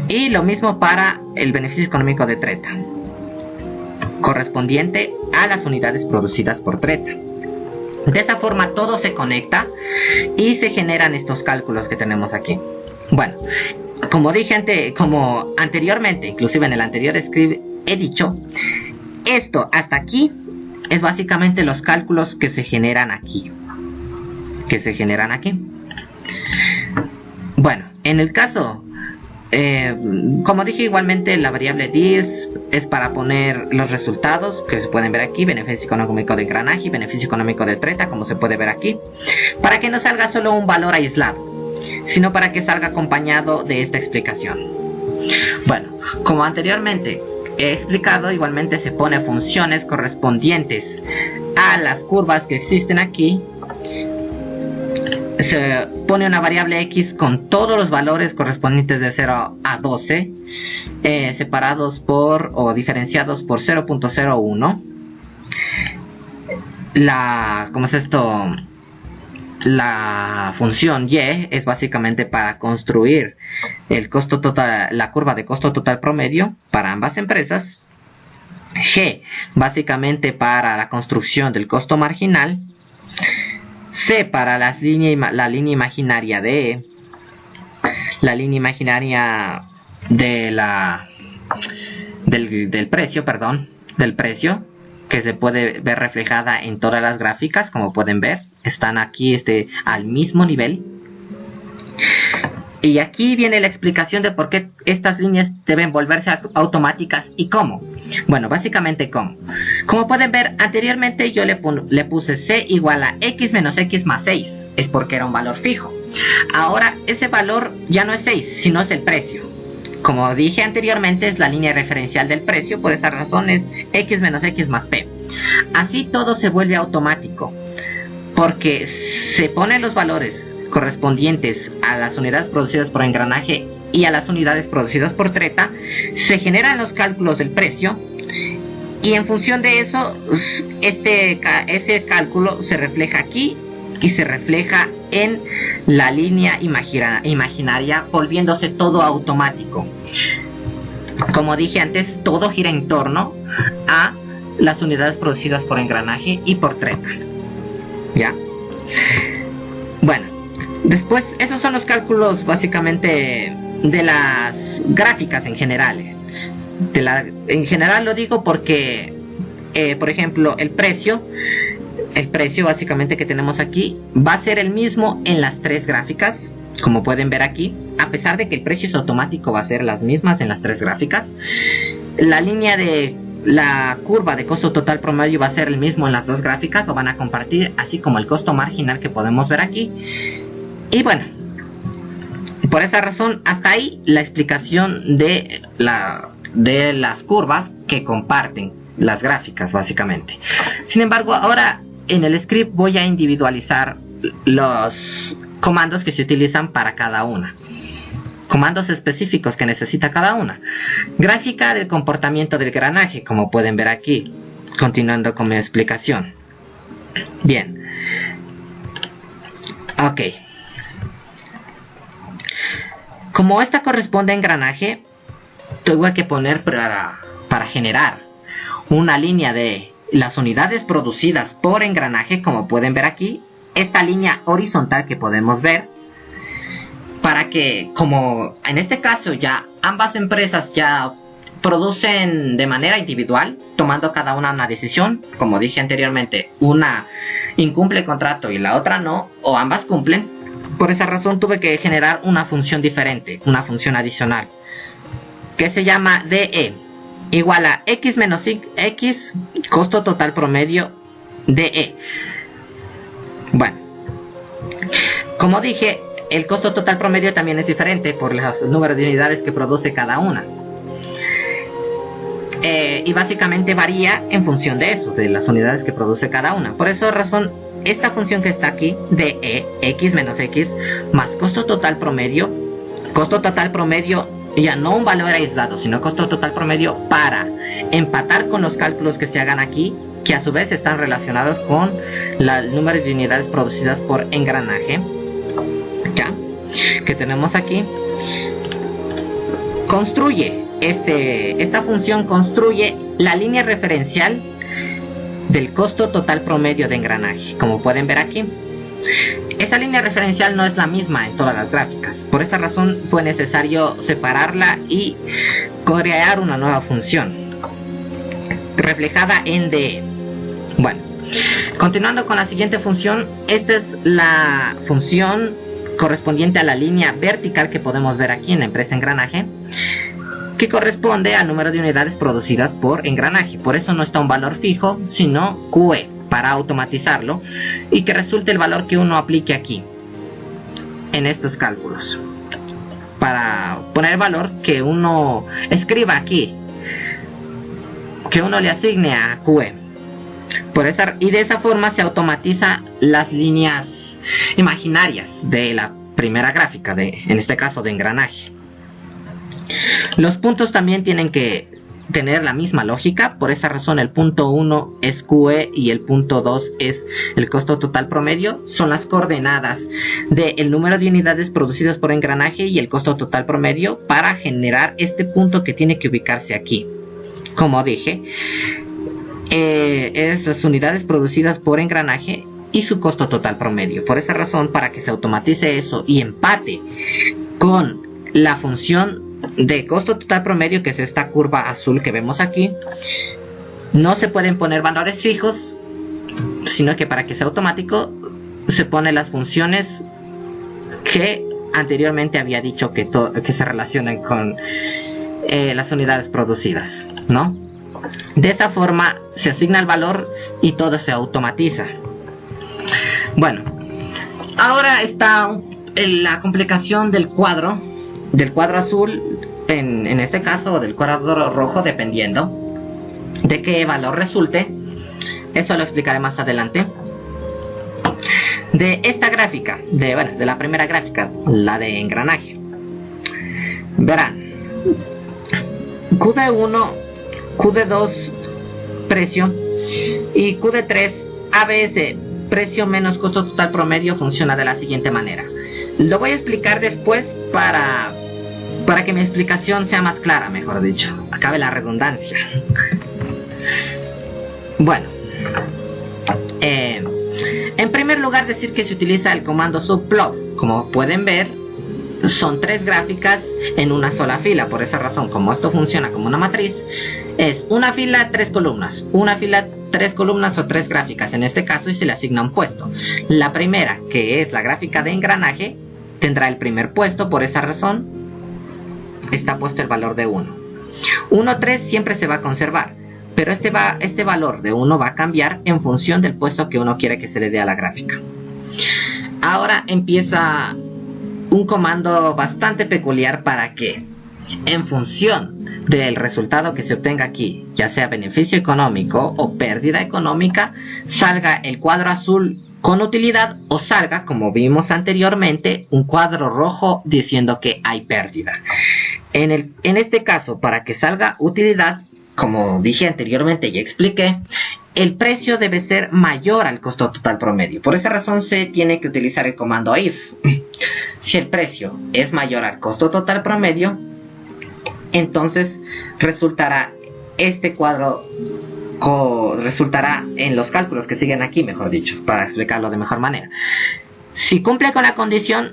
Y lo mismo para el beneficio económico de treta, correspondiente a las unidades producidas por treta. De esa forma todo se conecta y se generan estos cálculos que tenemos aquí. Bueno, como dije anteriormente, inclusive en el anterior script he dicho, esto hasta aquí es básicamente los cálculos que se generan aquí. Bueno, en el caso, como dije igualmente, la variable dis es para poner los resultados que se pueden ver aquí, beneficio económico de engranaje y beneficio económico de treta, como se puede ver aquí, para que no salga solo un valor aislado, sino para que salga acompañado de esta explicación. Bueno, como anteriormente he explicado, igualmente se pone funciones correspondientes a las curvas que existen aquí. Se pone una variable x con todos los valores correspondientes de 0 a 12, separados por o diferenciados por 0.01. ¿Cómo es esto? La función y es básicamente para construir el costo total, la curva de costo total promedio para ambas empresas. G básicamente para la construcción del costo marginal. C para la línea imaginaria de E, la línea imaginaria de del precio, que se puede ver reflejada en todas las gráficas, como pueden ver, están aquí al mismo nivel. Y aquí viene la explicación de por qué estas líneas deben volverse automáticas y cómo. Bueno, básicamente cómo. Como pueden ver, anteriormente yo le puse C igual a X menos X más 6. Es porque era un valor fijo. Ahora ese valor ya no es 6, sino es el precio. Como dije anteriormente, es la línea referencial del precio. Por esa razón es X menos X más P. Así todo se vuelve automático, porque se ponen los valores correspondientes a las unidades producidas por engranaje y a las unidades producidas por treta, se generan los cálculos del precio y en función de eso ese cálculo se refleja aquí y se refleja en la línea imaginaria, volviéndose todo automático. Como dije antes, todo gira en torno a las unidades producidas por engranaje y por treta. ¿Ya? Bueno, después, esos son los cálculos básicamente de las gráficas en general. En general lo digo porque, por ejemplo, el precio básicamente que tenemos aquí va a ser el mismo en las tres gráficas, como pueden ver aquí. A pesar de que el precio es automático, va a ser las mismas en las tres gráficas. La curva de costo total promedio va a ser el mismo en las dos gráficas, lo van a compartir, así como el costo marginal que podemos ver aquí. Y bueno, por esa razón, hasta ahí la explicación de las curvas que comparten las gráficas básicamente. Sin embargo, ahora en el script voy a individualizar los comandos que se utilizan para cada una. Comandos específicos que necesita cada una. Gráfica del comportamiento del engranaje, como pueden ver aquí, continuando con mi explicación. Bien. Ok. Como esta corresponde a engranaje, tuve que poner para generar una línea de las unidades producidas por engranaje, como pueden ver aquí, esta línea horizontal que podemos ver, para que, como en este caso ya ambas empresas ya producen de manera individual, tomando cada una decisión, como dije anteriormente, una incumple el contrato y la otra no, o ambas cumplen. Por esa razón tuve que generar una función diferente, una función adicional, que se llama DE, igual a X menos X, costo total promedio DE. Bueno, como dije, el costo total promedio también es diferente por los números de unidades que produce cada una. Y básicamente varía en función de eso, de las unidades que produce cada una. Por esa razón, esta función que está aquí, de X menos X, más costo total promedio ya no un valor aislado, sino costo total promedio para empatar con los cálculos que se hagan aquí, que a su vez están relacionados con los números de unidades producidas por engranaje. Ya, que tenemos aquí, esta función construye la línea referencial del costo total promedio de engranaje, como pueden ver aquí. Esa línea referencial no es la misma en todas las gráficas, por esa razón fue necesario separarla y crear una nueva función reflejada en DE. Bueno, continuando con la siguiente función, esta es la función correspondiente a la línea vertical que podemos ver aquí en la empresa engranaje, que corresponde al número de unidades producidas por engranaje. Por eso no está un valor fijo, sino QE, para automatizarlo y que resulte el valor que uno aplique aquí en estos cálculos, para poner valor que uno escriba aquí, que uno le asigne a QE. Y de esa forma se automatiza las líneas imaginarias de la primera gráfica, en este caso de engranaje. Los puntos también tienen que tener la misma lógica, por esa razón el punto 1 es QE y el punto 2 es el costo total promedio. Son las coordenadas del número de unidades producidas por engranaje y el costo total promedio para generar este punto que tiene que ubicarse aquí. Como dije, es las unidades producidas por engranaje y su costo total promedio. Por esa razón, para que se automatice eso y empate con la función de costo total promedio, que es esta curva azul que vemos aquí, no se pueden poner valores fijos, sino que para que sea automático se ponen las funciones que anteriormente había dicho que se relacionan con las unidades producidas, ¿no? De esa forma se asigna el valor y todo se automatiza. Bueno, ahora está la complicación del cuadro azul, en este caso, o del cuadro rojo, dependiendo de qué valor resulte. Eso lo explicaré más adelante. De esta gráfica, de la primera gráfica, la de engranaje, verán, QD1, QD2 precio y QD3 ABS, precio menos costo total promedio, funciona de la siguiente manera. Lo voy a explicar después para que mi explicación sea más clara, mejor dicho, acabe la redundancia. Bueno, en primer lugar decir que se utiliza el comando subplot. Como pueden ver, son 3 gráficas en una sola fila. Por esa razón, como esto funciona como una matriz, es una fila, 3 columnas, una fila, 3 columnas o 3 gráficas en este caso, y se le asigna un puesto. La primera, que es la gráfica de engranaje, tendrá el primer puesto. Por esa razón está puesto el valor de 1. 1, 3 siempre se va a conservar, pero este valor de 1 va a cambiar en función del puesto que uno quiere que se le dé a la gráfica. Ahora empieza un comando bastante peculiar para que, en función del resultado que se obtenga aquí, ya sea beneficio económico o pérdida económica, salga el cuadro azul con utilidad o salga, como vimos anteriormente, un cuadro rojo diciendo que hay pérdida. En este caso, para que salga utilidad, como dije anteriormente y expliqué, el precio debe ser mayor al costo total promedio. Por esa razón se tiene que utilizar el comando if. Si el precio es mayor al costo total promedio, entonces resultará este cuadro, resultará en los cálculos que siguen aquí, mejor dicho, para explicarlo de mejor manera. Si cumple con la condición,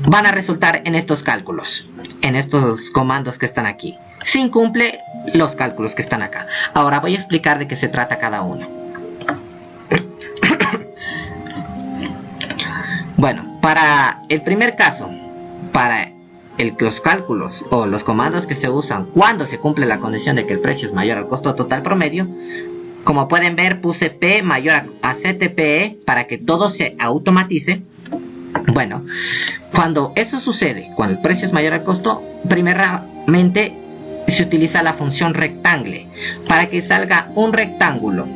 van a resultar en estos cálculos, en estos comandos que están aquí. Si incumple, los cálculos que están acá. Ahora voy a explicar de qué se trata cada uno. Bueno, para el primer caso, para los cálculos o los comandos que se usan cuando se cumple la condición de que el precio es mayor al costo total promedio, como pueden ver, puse P mayor a CTPE para que todo se automatice. Bueno, cuando eso sucede, cuando el precio es mayor al costo, primeramente se utiliza la función rectangle para que salga un rectángulo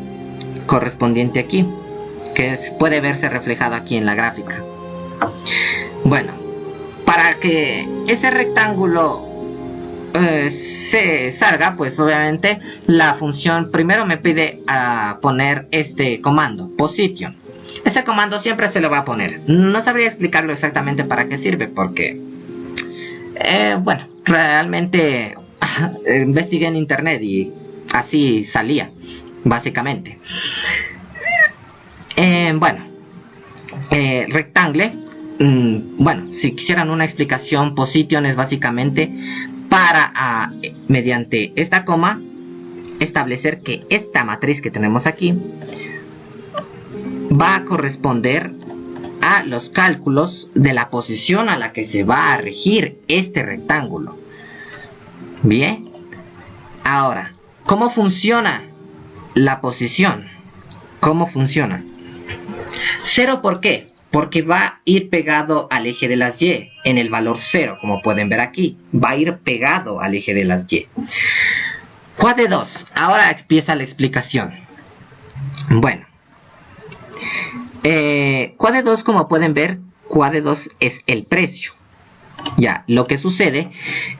correspondiente aquí, que puede verse reflejado aquí en la gráfica. Bueno, para que ese rectángulo se salga, pues obviamente la función primero me pide poner este comando, position. Ese comando siempre se lo va a poner. No sabría explicarlo exactamente para qué sirve, porque bueno, realmente investigué en internet y así salía. básicamente. Bueno, rectangle. Bueno, si quisieran una explicación, position es básicamente para, mediante esta coma, establecer que esta matriz que tenemos aquí va a corresponder a los cálculos de la posición a la que se va a regir este rectángulo. Bien, ahora, ¿cómo funciona la posición? ¿Cómo funciona? 0, ¿por qué? Porque va a ir pegado al eje de las Y, en el valor 0, como pueden ver aquí. Va a ir pegado al eje de las Y. Quad de 2. Ahora empieza la explicación. Bueno. Quad de 2, como pueden ver, Quad de 2 es el precio. Ya, lo que sucede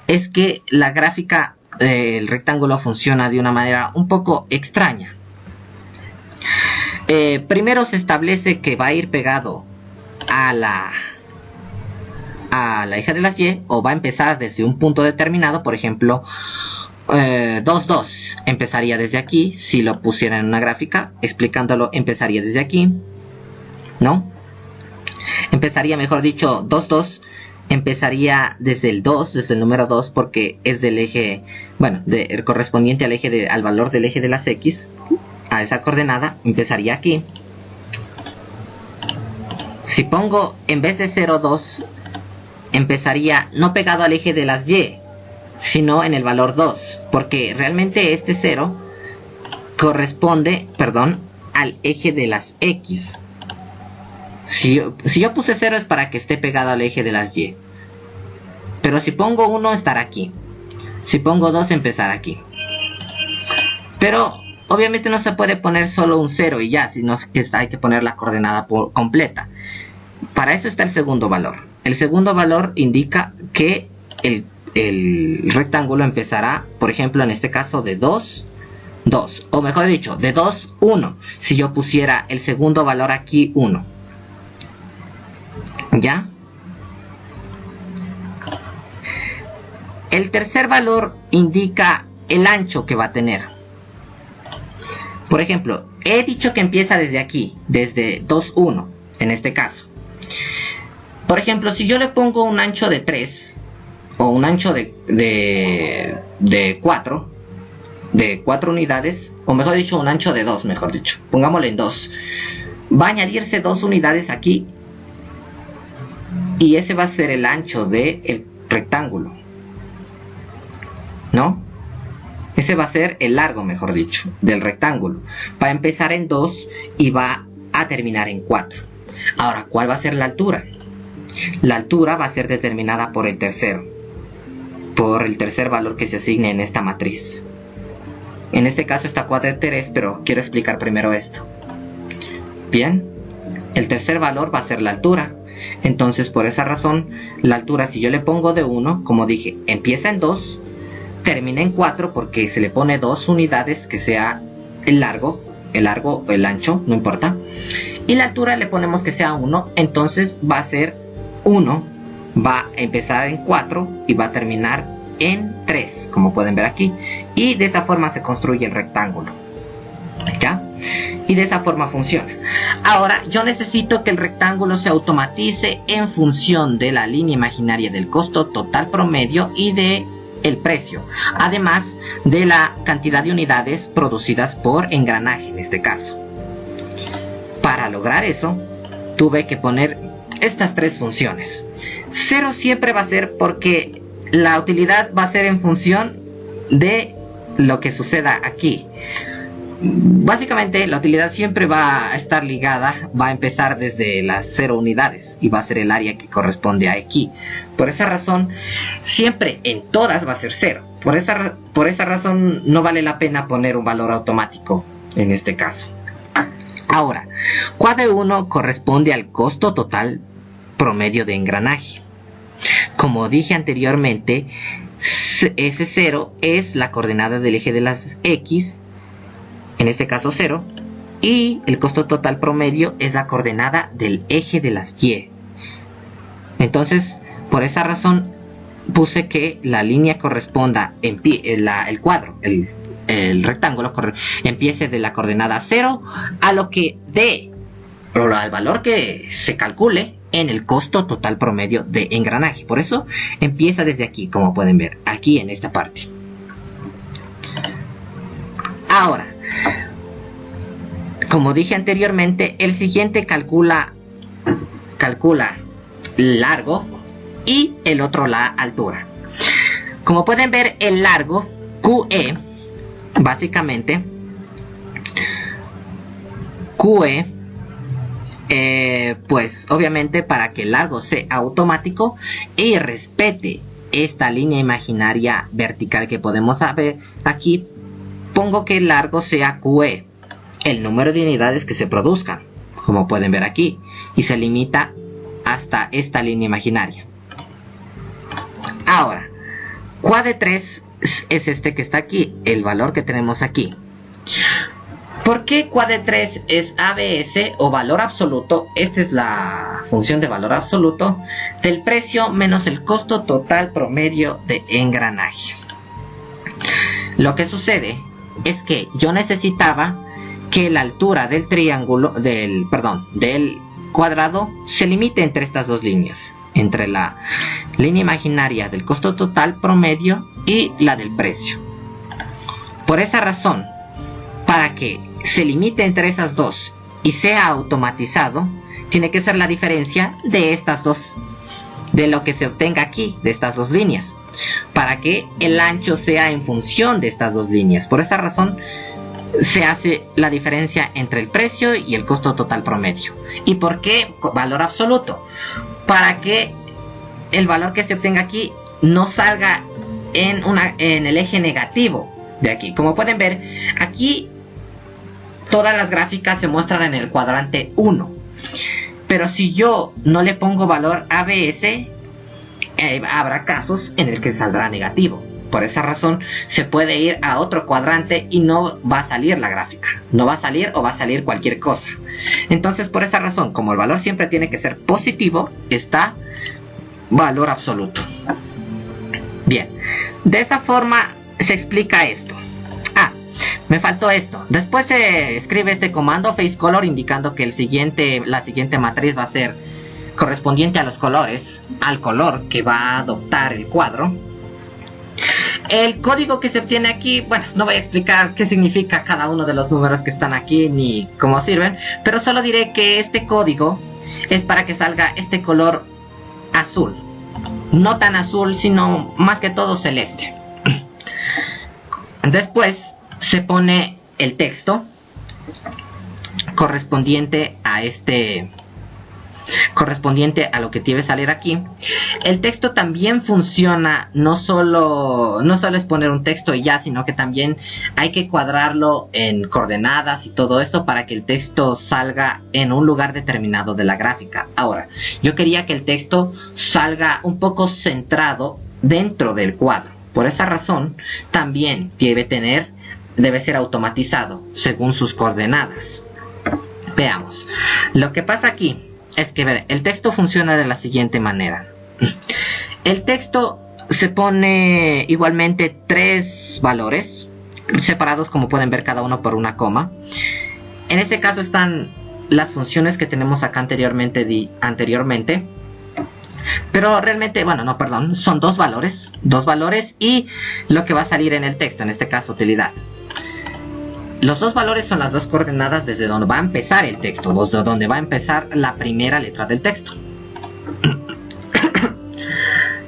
es que la gráfica del rectángulo funciona de una manera un poco extraña. Primero se establece que va a ir pegado a la eje de las Y, o va a empezar desde un punto determinado. Por ejemplo, 2, 2 empezaría desde aquí. Si lo pusiera en una gráfica explicándolo, empezaría desde aquí, ¿no? Empezaría, mejor dicho, 2, 2 empezaría desde el 2, desde el número 2, porque es del eje, bueno, correspondiente al eje al valor del eje de las X, a esa coordenada. Empezaría aquí. Si pongo, en vez de 0, 2, empezaría no pegado al eje de las Y, sino en el valor 2, porque realmente este 0 corresponde, al eje de las X. Si yo puse 0 es para que esté pegado al eje de las Y. Pero si pongo 1, estará aquí. Si pongo 2, empezará aquí. Pero obviamente no se puede poner solo un 0 y ya, sino que hay que poner la coordenada completa. Para eso está el segundo valor. El segundo valor indica que el rectángulo empezará, por ejemplo, en este caso, de 2, 2. O mejor dicho, de 2, 1. Si yo pusiera el segundo valor aquí, 1. ¿Ya? El tercer valor indica el ancho que va a tener. Por ejemplo, he dicho que empieza desde aquí, desde 2, 1, en este caso. Por ejemplo, si yo le pongo un ancho de 3, o un ancho de 4, de 4 unidades, o mejor dicho, un ancho de 2, mejor dicho, pongámosle en 2, va a añadirse 2 unidades aquí, y ese va a ser el ancho del rectángulo, ¿no? Ese va a ser el largo, mejor dicho, del rectángulo. Va a empezar en 2 y va a terminar en 4. Ahora, ¿cuál va a ser la altura? La altura va a ser determinada por el tercer valor que se asigne en esta matriz. En este caso está Quad de 3, pero quiero explicar primero esto. Bien, el tercer valor va a ser la altura. Entonces, por esa razón, la altura, si yo le pongo de 1, como dije, empieza en 2, termina en 4, porque se le pone 2 unidades, que sea el largo o el ancho, no importa. Y la altura le ponemos que sea 1, entonces va a ser 1, va a empezar en 4 y va a terminar en 3, como pueden ver aquí. Y de esa forma se construye el rectángulo. ¿Ya? Y de esa forma funciona. Ahora, yo necesito que el rectángulo se automatice en función de la línea imaginaria del costo total promedio y de el precio, además de la cantidad de unidades producidas por engranaje en este caso. Para lograr eso, tuve que poner estas tres funciones. 0 siempre va a ser porque la utilidad va a ser en función de lo que suceda aquí. Básicamente la utilidad siempre va a estar ligada, va a empezar desde las 0 unidades y va a ser el área que corresponde a aquí. Por esa razón, siempre en todas va a ser 0. Por esa razón no vale la pena poner un valor automático en este caso. Ahora, Quad de 1 corresponde al costo total promedio de engranaje. Como dije anteriormente, ese 0 es la coordenada del eje de las X, en este caso 0, y el costo total promedio es la coordenada del eje de las Y. Entonces, por esa razón puse que la línea corresponda el cuadro, el el rectángulo empiece de la coordenada 0 a lo que dé, o al valor que se calcule en el costo total promedio de engranaje. Por eso empieza desde aquí, como pueden ver, aquí en esta parte. Ahora, como dije anteriormente, el siguiente calcula largo y el otro la altura. Como pueden ver, el largo QE, básicamente QE, pues obviamente para que el largo sea automático y respete esta línea imaginaria vertical que podemos ver aquí, pongo que el largo sea QE, el número de unidades que se produzcan, como pueden ver aquí, y se limita hasta esta línea imaginaria. Ahora, QA de 3 es este que está aquí, el valor que tenemos aquí. ¿Por qué QA de 3 es ABS o valor absoluto? Esta es la función de valor absoluto del precio menos el costo total promedio de engranaje. Lo que sucede es que yo necesitaba que la altura del triángulo, del cuadrado, se limite entre estas dos líneas, entre la línea imaginaria del costo total promedio y la del precio. Por esa razón, para que se limite entre esas dos y sea automatizado, tiene que ser la diferencia de estas dos, de lo que se obtenga aquí, de estas dos líneas, para que el ancho sea en función de estas dos líneas. Por esa razón se hace la diferencia entre el precio y el costo total promedio. ¿Y por qué valor absoluto? Para que el valor que se obtenga aquí no salga en el eje negativo de aquí. Como pueden ver, aquí todas las gráficas se muestran en el cuadrante 1. Pero si yo no le pongo valor ABS, habrá casos en el que saldrá negativo. Por esa razón se puede ir a otro cuadrante y no va a salir la gráfica. No va a salir o va a salir cualquier cosa. Entonces, por esa razón, como el valor siempre tiene que ser positivo, está valor absoluto. Bien, de esa forma se explica esto. Me faltó esto. Después se escribe este comando facecolor indicando que la siguiente matriz va a ser correspondiente a los colores, al color que va a adoptar el cuadro. El código que se obtiene aquí, bueno, no voy a explicar qué significa cada uno de los números que están aquí ni cómo sirven, pero solo diré que este código es para que salga este color azul. No tan azul, sino más que todo celeste. Después se pone el texto correspondiente a lo que debe salir aquí. El texto también funciona, no solo es poner un texto y ya, sino que también hay que cuadrarlo en coordenadas y todo eso para que el texto salga en un lugar determinado de la gráfica. Ahora, yo quería que el texto salga un poco centrado dentro del cuadro. Por esa razón, también debe ser automatizado según sus coordenadas. Veamos. Lo que pasa aquí es que el texto funciona de la siguiente manera. El texto se pone igualmente 3 valores separados, como pueden ver, cada uno por una coma. En este caso están las funciones que tenemos acá anteriormente. Pero realmente, son dos valores y lo que va a salir en el texto, en este caso utilidad. Los dos valores son las dos coordenadas desde donde va a empezar el texto, desde donde va a empezar la primera letra del texto.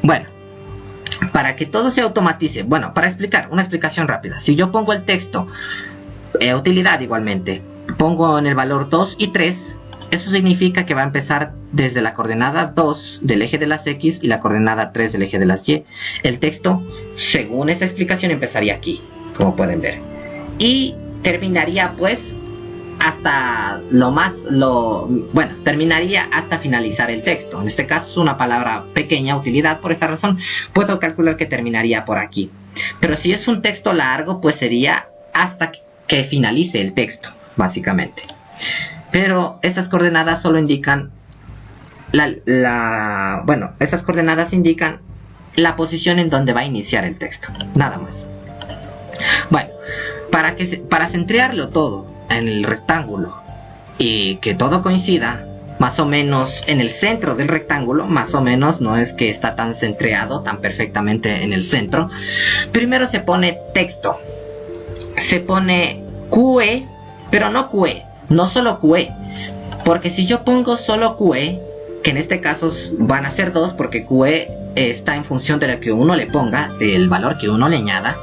Bueno, para que todo se automatice, para explicar, una explicación rápida. Si yo pongo el texto, utilidad igualmente, pongo en el valor 2 y 3, eso significa que va a empezar desde la coordenada 2 del eje de las X y la coordenada 3 del eje de las Y. El texto, según esa explicación, empezaría aquí, como pueden ver. Y terminaría pues terminaría hasta finalizar el texto. En este caso es una palabra pequeña, utilidad, por esa razón puedo calcular que terminaría por aquí. Pero si es un texto largo, pues sería hasta que finalice el texto, básicamente. Pero esas coordenadas solo indican esas coordenadas indican la posición en donde va a iniciar el texto, nada más. Bueno, para centrarlo todo en el rectángulo y que todo coincida más o menos en el centro del rectángulo, más o menos, no es que está tan centrado, tan perfectamente en el centro. Primero se pone texto, se pone QE, pero no QE, no solo QE, porque si yo pongo solo QE, que en este caso van a ser dos, porque QE está en función de lo que uno le ponga, del valor que uno le añada,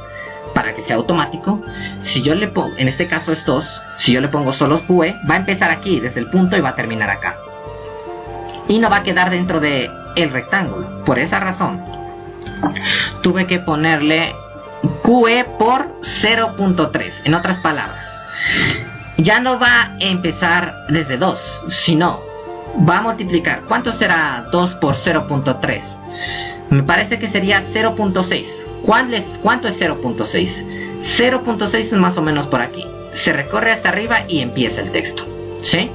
para que sea automático. Si yo le pongo, en este caso es 2, si yo le pongo solo QE, va a empezar aquí, desde el punto, y va a terminar acá. Y no va a quedar dentro de el rectángulo. Por esa razón, tuve que ponerle QE por 0.3. En otras palabras, ya no va a empezar desde 2, sino va a multiplicar. ¿Cuánto será 2 por 0.3? Me parece que sería 0.6. ¿Cuánto es 0.6? 0.6 es más o menos por aquí. Se recorre hasta arriba y empieza el texto, ¿sí?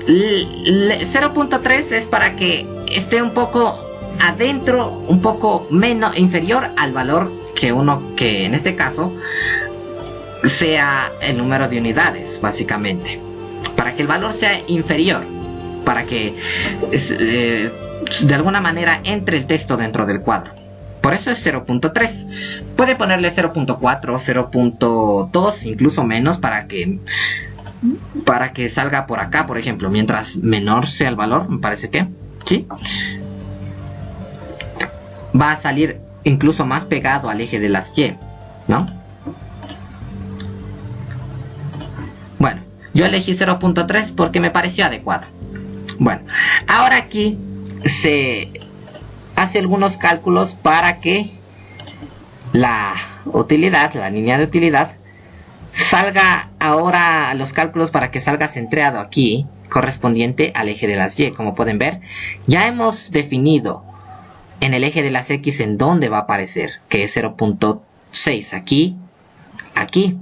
0.3 es para que esté un poco adentro, un poco menos, inferior al valor que en este caso sea el número de unidades, básicamente. Para que el valor sea inferior, para que de alguna manera entre el texto dentro del cuadro. Por eso es 0.3. Puede ponerle 0.4, 0.2, incluso menos, para que salga por acá, por ejemplo. Mientras menor sea el valor, me parece que ¿sí? Va a salir incluso más pegado al eje de las Y, ¿no? Bueno, yo elegí 0.3 porque me pareció adecuado. Bueno, ahora aquí se hace algunos cálculos para que la utilidad, la línea de utilidad, salga ahora los cálculos para que salga centrado aquí, correspondiente al eje de las Y. Como pueden ver, ya hemos definido en el eje de las X en dónde va a aparecer, que es 0.6, aquí, aquí.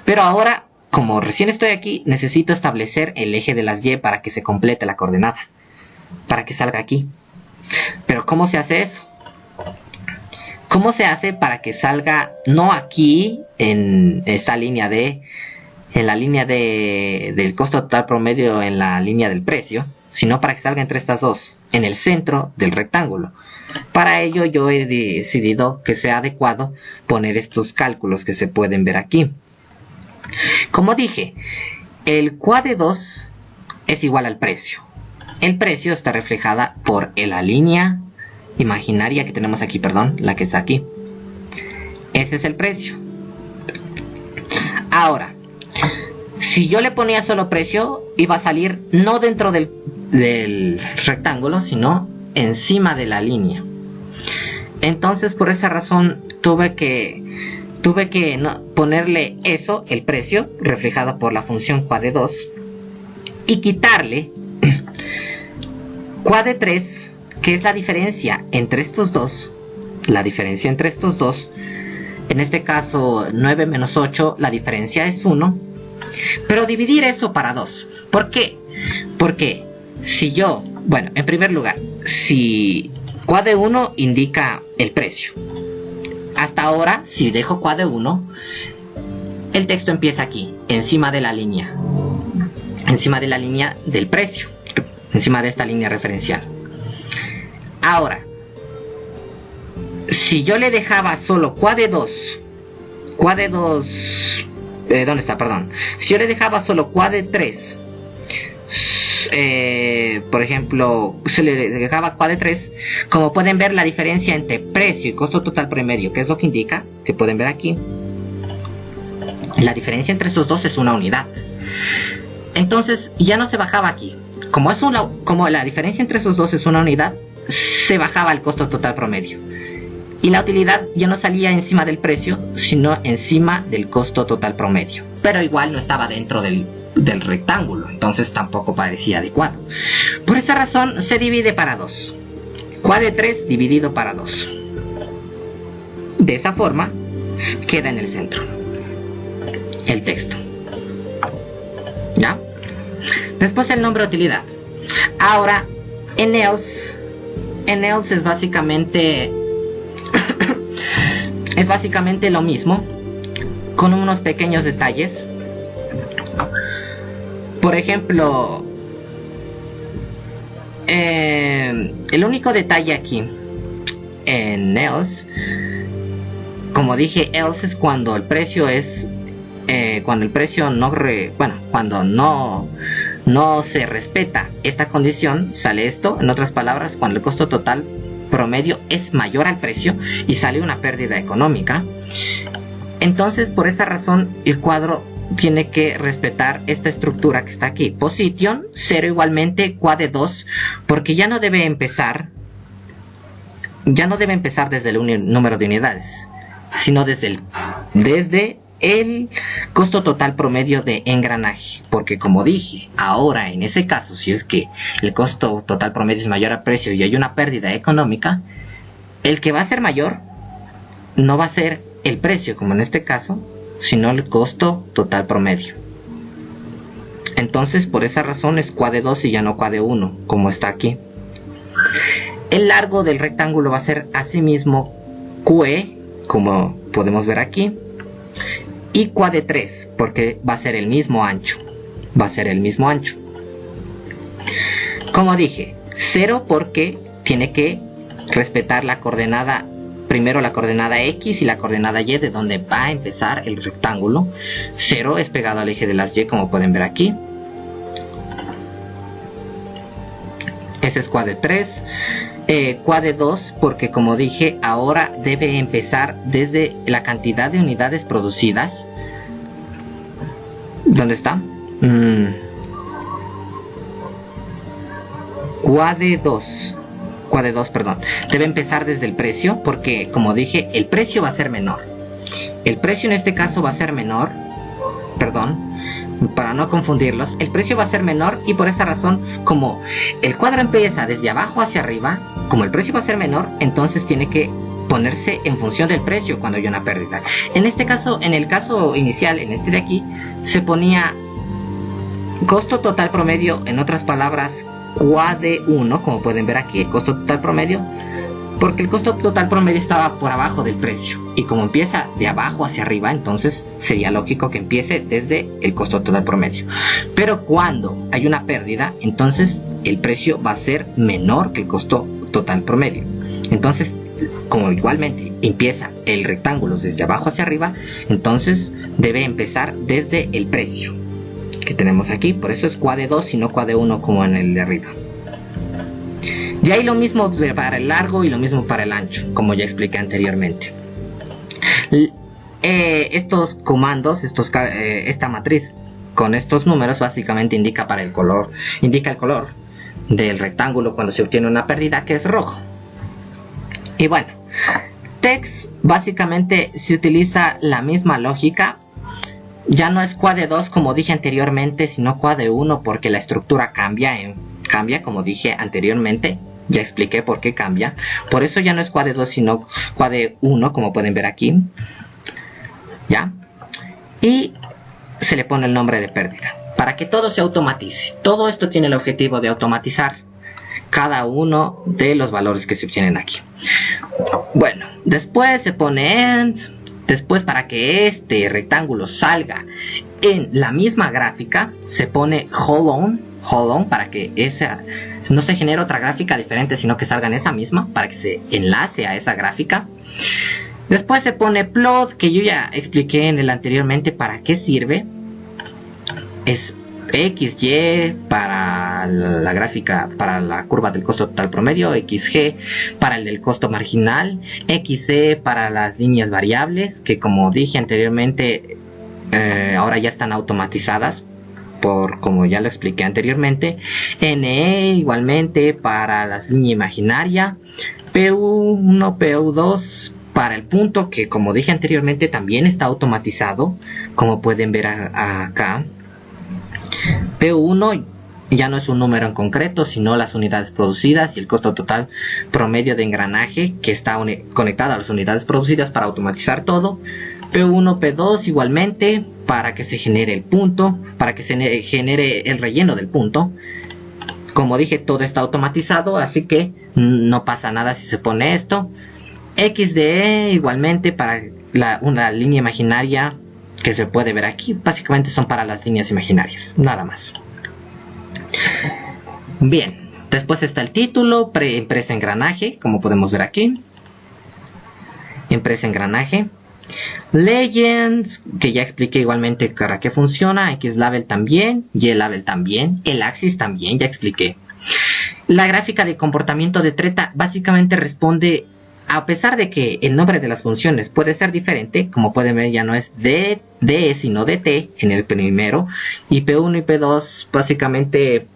Pero ahora, como recién estoy aquí, necesito establecer el eje de las Y para que se complete la coordenada, para que salga aquí. Pero ¿cómo se hace eso? ¿Cómo se hace para que salga no aquí en esta línea en la línea del costo total promedio, en la línea del precio, sino para que salga entre estas dos, en el centro del rectángulo? Para ello yo he decidido que sea adecuado poner estos cálculos que se pueden ver aquí. Como dije, el QA de 2 es igual al precio. El precio está reflejada por la línea imaginaria que tenemos aquí, perdón, la que está aquí. Ese es el precio. Ahora, si yo le ponía solo precio, iba a salir no dentro del rectángulo, sino encima de la línea. Entonces, por esa razón, tuve que ponerle eso, el precio, reflejado por la función QA de 2, y quitarle QA de 3, que es la diferencia entre estos dos. La diferencia entre estos dos, en este caso 9 menos 8, la diferencia es 1. Pero dividir eso para 2. ¿Por qué? Porque si yo, bueno, en primer lugar, si QA de 1 indica el precio. Hasta ahora, si dejo QA de 1, el texto empieza aquí, encima de la línea. Encima de la línea del precio. Encima de esta línea referencial. Ahora, si yo le dejaba solo QA de 2, ¿dónde está? Perdón. Si yo le dejaba solo QA de 3, por ejemplo, se le dejaba QA de 3, como pueden ver, la diferencia entre precio y costo total promedio, que es lo que indica, que pueden ver aquí, la diferencia entre estos dos es una unidad. Entonces ya no se bajaba aquí. Como la diferencia entre esos dos es una unidad, se bajaba el costo total promedio. Y la utilidad ya no salía encima del precio, sino encima del costo total promedio. Pero igual no estaba dentro del rectángulo, entonces tampoco parecía adecuado. Por esa razón se divide para 2. QA de 3 dividido para 2. De esa forma queda en el centro el texto. ¿Ya? Después el nombre de utilidad. Ahora, en else es básicamente lo mismo. con unos pequeños detalles. Por ejemplo, el único detalle aquí en else, como dije, else es cuando el precio es cuando el precio cuando no se respeta esta condición, sale esto. En otras palabras, cuando el costo total promedio es mayor al precio y sale una pérdida económica. Entonces, por esa razón, el cuadro tiene que respetar esta estructura que está aquí. Position 0 igualmente QAD2, porque ya no debe empezar desde el número de unidades, sino desde el costo total promedio de engranaje, porque como dije, ahora en ese caso, si es que el costo total promedio es mayor al precio y hay una pérdida económica, el que va a ser mayor no va a ser el precio, como en este caso, sino el costo total promedio. Entonces, por esa razón es QAD2 y ya no QAD1, como está aquí. El largo del rectángulo va a ser asimismo QE, como podemos ver aquí, y QAD3, porque va a ser el mismo ancho. Como dije, 0 porque tiene que respetar la coordenada, primero la coordenada X y la coordenada Y de donde va a empezar el rectángulo. 0 es pegado al eje de las Y, como pueden ver aquí. Ese es QAD3. QAD2 porque, como dije, ahora debe empezar desde la cantidad de unidades producidas. ¿Dónde está? QAD2, perdón. Debe empezar desde el precio porque, como dije, el precio va a ser menor. El precio en este caso va a ser menor. Perdón, para no confundirlos, el precio va a ser menor y por esa razón, como el cuadro empieza desde abajo hacia arriba, como el precio va a ser menor, entonces tiene que ponerse en función del precio cuando hay una pérdida. En este caso, en el caso inicial, en este de aquí, se ponía costo total promedio, en otras palabras, QAD1, como pueden ver aquí, el costo total promedio, porque el costo total promedio estaba por abajo del precio, y como empieza de abajo hacia arriba, entonces sería lógico que empiece desde el costo total promedio. Pero cuando hay una pérdida, entonces el precio va a ser menor que el costo total promedio. Entonces, como igualmente empieza el rectángulo desde abajo hacia arriba, entonces debe empezar desde el precio que tenemos aquí. Por eso es QAD2 y no QAD1 como en el de arriba. De ahí lo mismo para el largo y lo mismo para el ancho, como ya expliqué anteriormente. Estos comandos, esta matriz con estos números básicamente indica el color del rectángulo cuando se obtiene una pérdida, que es rojo. Y bueno, text básicamente se utiliza la misma lógica. Ya no es QAD2 como dije anteriormente, sino QAD1 porque la estructura cambia, como dije anteriormente. Ya expliqué por qué cambia. Por eso ya no es QAD2 sino QAD1, como pueden ver aquí. ¿Ya? Y se le pone el nombre de pérdida para que todo se automatice. Todo esto tiene el objetivo de automatizar cada uno de los valores que se obtienen aquí. Bueno, después se pone end. Después, para que este rectángulo salga en la misma gráfica, se pone hold on para que no se genere otra gráfica diferente, sino que salga en esa misma, para que se enlace a esa gráfica. Después se pone plot, que yo ya expliqué en el anteriormente para qué sirve. Es XY para la gráfica, para la curva del costo total promedio, XG para el del costo marginal, XE para las líneas variables, que como dije anteriormente, ahora ya están automatizadas, como ya lo expliqué anteriormente. NE igualmente para las líneas imaginaria, PU1, PU2 para el punto, que como dije anteriormente también está automatizado, como pueden ver acá. P1 ya no es un número en concreto, sino las unidades producidas y el costo total promedio de engranaje, que está conectado a las unidades producidas para automatizar todo. P1, P2 igualmente para que se genere el punto, para que se genere el relleno del punto. Como dije, todo está automatizado, así que no pasa nada si se pone esto. XDE igualmente para una línea imaginaria que se puede ver aquí. Básicamente son para las líneas imaginarias, nada más. Bien, después está el título, empresa engranaje, como podemos ver aquí. Empresa engranaje. Legends, que ya expliqué igualmente para qué funciona. X-Label también, Y-Label también, el Axis también, ya expliqué. La gráfica de comportamiento de Treta básicamente responde, a pesar de que el nombre de las funciones puede ser diferente, como pueden ver ya no es D, sino DT en el primero, y P1 y P2 básicamente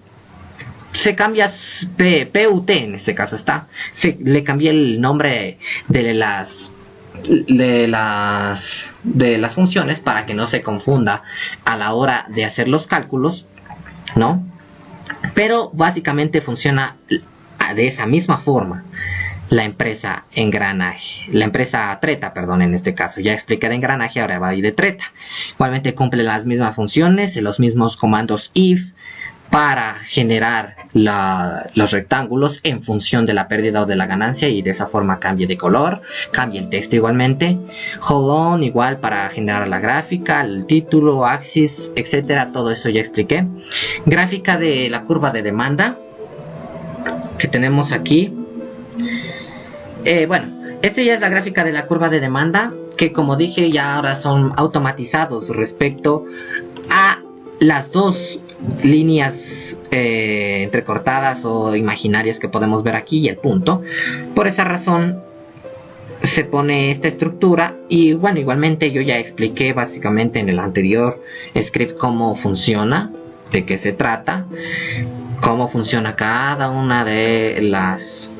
se cambia PUT, en este caso está, le cambié el nombre de las funciones para que no se confunda a la hora de hacer los cálculos, ¿no? Pero básicamente funciona de esa misma forma la empresa engranaje, la empresa Treta, perdón, en este caso. Ya expliqué de engranaje, ahora va a ir de Treta. Igualmente cumple las mismas funciones, los mismos comandos if para generar los rectángulos en función de la pérdida o de la ganancia, y de esa forma cambie de color, cambie el texto igualmente. Hold on igual para generar la gráfica, el título, axis, etcétera, todo eso ya expliqué. Gráfica de la curva de demanda que tenemos aquí. Bueno, esta ya es la gráfica de la curva de demanda, que como dije ya ahora son automatizados respecto a las dos líneas entrecortadas o imaginarias que podemos ver aquí y el punto. Por esa razón se pone esta estructura, y bueno, igualmente yo ya expliqué básicamente en el anterior script cómo funciona, de qué se trata, cómo funciona cada una de las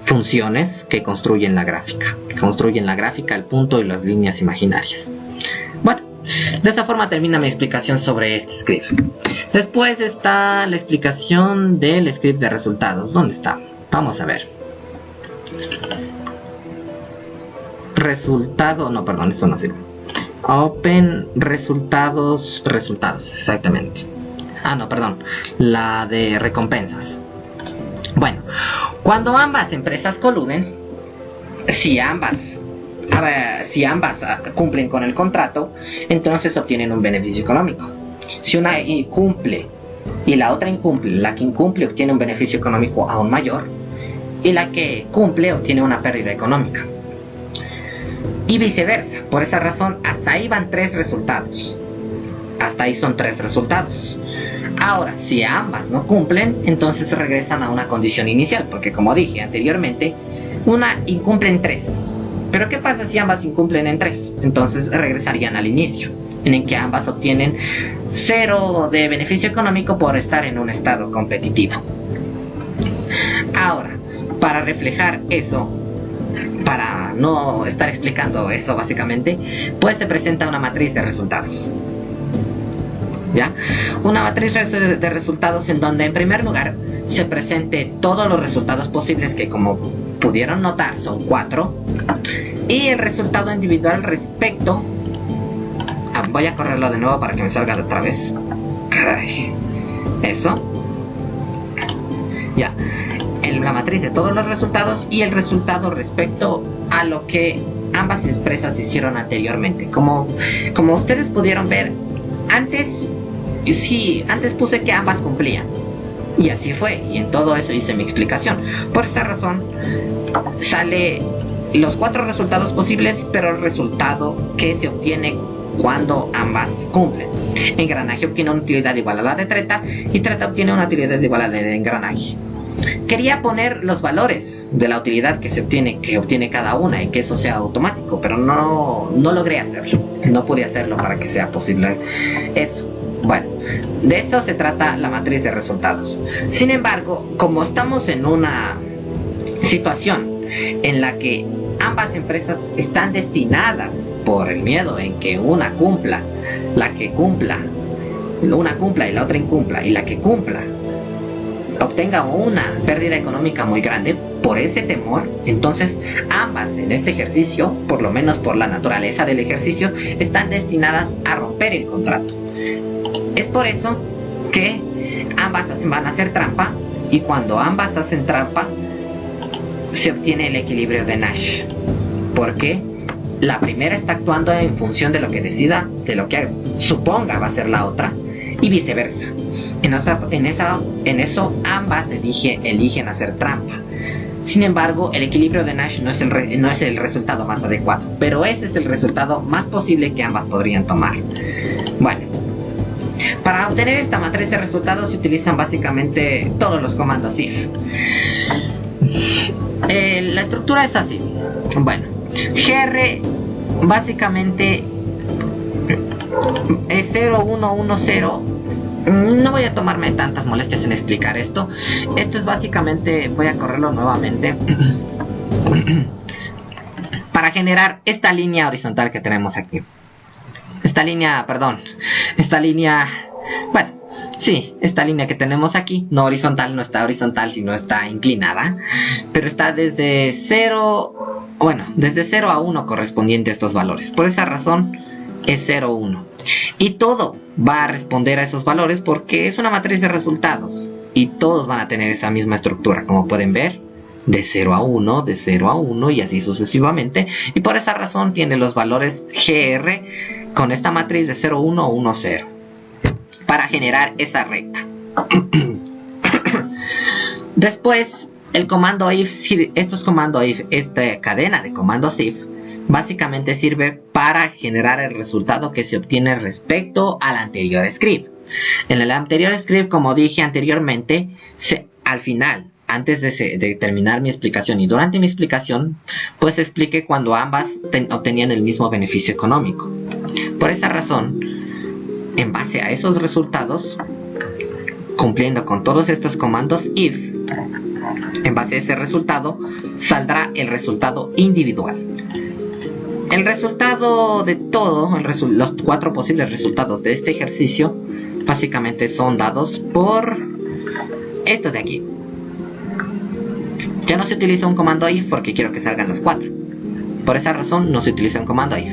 funciones que construyen la gráfica, el punto y las líneas imaginarias. Bueno, de esa forma termina mi explicación sobre este script. Después está la explicación del script de resultados. ¿Dónde está? Vamos a ver. Resultado, no, perdón, esto no sirve. Open resultados, exactamente. Ah, no, perdón, la de recompensas. Bueno, cuando ambas empresas coluden, si ambas cumplen con el contrato, entonces obtienen un beneficio económico. Si una cumple y la otra incumple, la que incumple obtiene un beneficio económico aún mayor, y la que cumple obtiene una pérdida económica. Y viceversa. Por esa razón, hasta ahí van 3 resultados. Hasta ahí son 3 resultados. Ahora, si ambas no cumplen, entonces regresan a una condición inicial, porque como dije anteriormente, una incumple en 3. Pero ¿qué pasa si ambas incumplen en 3? Entonces regresarían al inicio, en el que ambas obtienen 0 de beneficio económico por estar en un estado competitivo. Ahora, para reflejar eso, para no estar explicando eso básicamente, pues se presenta una matriz de resultados. ¿Ya? Una matriz de resultados en donde en primer lugar se presente todos los resultados posibles, que como pudieron notar son 4, y el resultado individual respecto voy a correrlo de nuevo para que me salga de otra vez. Eso ya, la matriz de todos los resultados y el resultado respecto a lo que ambas empresas hicieron anteriormente. Como ustedes pudieron ver antes, antes puse que ambas cumplían, y así fue, y en todo eso hice mi explicación. Por esa razón sale los 4 resultados posibles, pero el resultado que se obtiene cuando ambas cumplen. Engranaje obtiene una utilidad igual a la de Treta, y Treta obtiene una utilidad igual a la de engranaje. Quería poner los valores de la utilidad que obtiene cada una, y que eso sea automático, pero no logré hacerlo. No pude hacerlo para que sea posible eso. Bueno, de eso se trata la matriz de resultados. Sin embargo, como estamos en una situación en la que ambas empresas están destinadas, por el miedo en que una cumpla y la otra incumpla, y la que cumpla obtenga una pérdida económica muy grande, por ese temor, entonces ambas en este ejercicio, por lo menos por la naturaleza del ejercicio, están destinadas a romper el contrato. Es por eso que ambas van a hacer trampa, y cuando ambas hacen trampa se obtiene el equilibrio de Nash, porque la primera está actuando en función de lo que decida, de lo que suponga va a ser la otra, y viceversa. En eso ambas eligen hacer trampa. Sin embargo, el equilibrio de Nash no es el resultado más adecuado, pero ese es el resultado más posible que ambas podrían tomar. Bueno, para obtener esta matriz de resultados se utilizan básicamente todos los comandos if. La estructura es así. Bueno, GR básicamente es 0, 1, 1, 0. No voy a tomarme tantas molestias en explicar esto. Esto es básicamente, voy a correrlo nuevamente para generar esta línea horizontal que tenemos aquí. Esta línea que tenemos aquí, no horizontal, no está horizontal, sino está inclinada, pero está desde 0 a 1 correspondiente a estos valores. Por esa razón es 0, 1. Y todo va a responder a esos valores porque es una matriz de resultados. Y todos van a tener esa misma estructura, como pueden ver, de 0 a 1, de 0 a 1 y así sucesivamente. Y por esa razón tiene los valores GR con esta matriz de 0, 1, 1, 0. Para generar esa recta. Después, el comando if, esta cadena de comandos if, básicamente sirve para generar el resultado que se obtiene respecto al anterior script. En el anterior script, como dije anteriormente, al final, antes de terminar mi explicación y durante mi explicación, pues expliqué cuando ambas obtenían el mismo beneficio económico. Por esa razón, en base a esos resultados, cumpliendo con todos estos comandos if, en base a ese resultado, saldrá el resultado individual. El resultado de todo, los 4 posibles resultados de este ejercicio, básicamente son dados por esto de aquí. Ya no se utiliza un comando if porque quiero que salgan los 4. Por esa razón no se utiliza un comando if.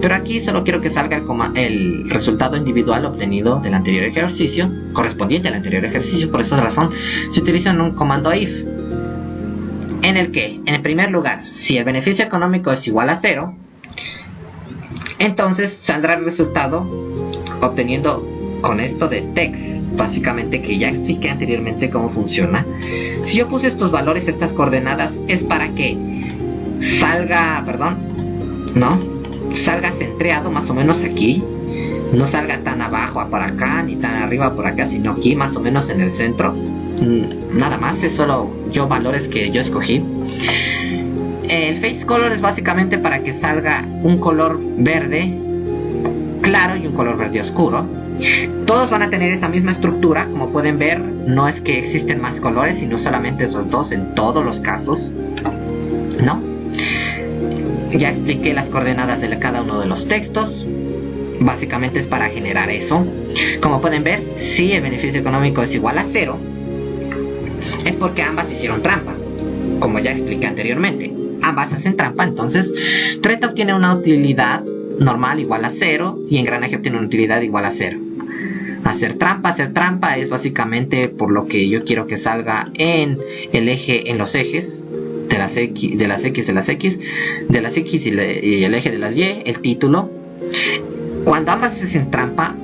Pero aquí solo quiero que salga el resultado individual obtenido del anterior ejercicio, correspondiente al anterior ejercicio. Por esa razón se utiliza un comando if, en el que, en el primer lugar, si el beneficio económico es igual a 0, entonces saldrá el resultado obteniendo con esto de text, básicamente, que ya expliqué anteriormente cómo funciona. Si yo puse estos valores, estas coordenadas, es para que salga centreado más o menos aquí, no salga tan abajo por acá ni tan arriba por acá, sino aquí más o menos en el centro. Nada más, es solo valores que yo escogí. El face color es básicamente para que salga un color verde claro y un color verde oscuro. Todos van a tener esa misma estructura, como pueden ver. No es que existen más colores, sino solamente esos dos en todos los casos, ¿no? Ya expliqué las coordenadas de cada uno de los textos. Básicamente es para generar eso. Como pueden ver, si el beneficio económico es igual a 0, es porque ambas hicieron trampa. Como ya expliqué anteriormente, ambas hacen trampa. Entonces, treta obtiene una utilidad normal igual a 0 y engranaje obtiene una utilidad igual a 0. Hacer trampa es básicamente por lo que yo quiero que salga en el eje, en los ejes de las X, de las X y el eje de las Y, el título. Cuando ambas hacen trampa,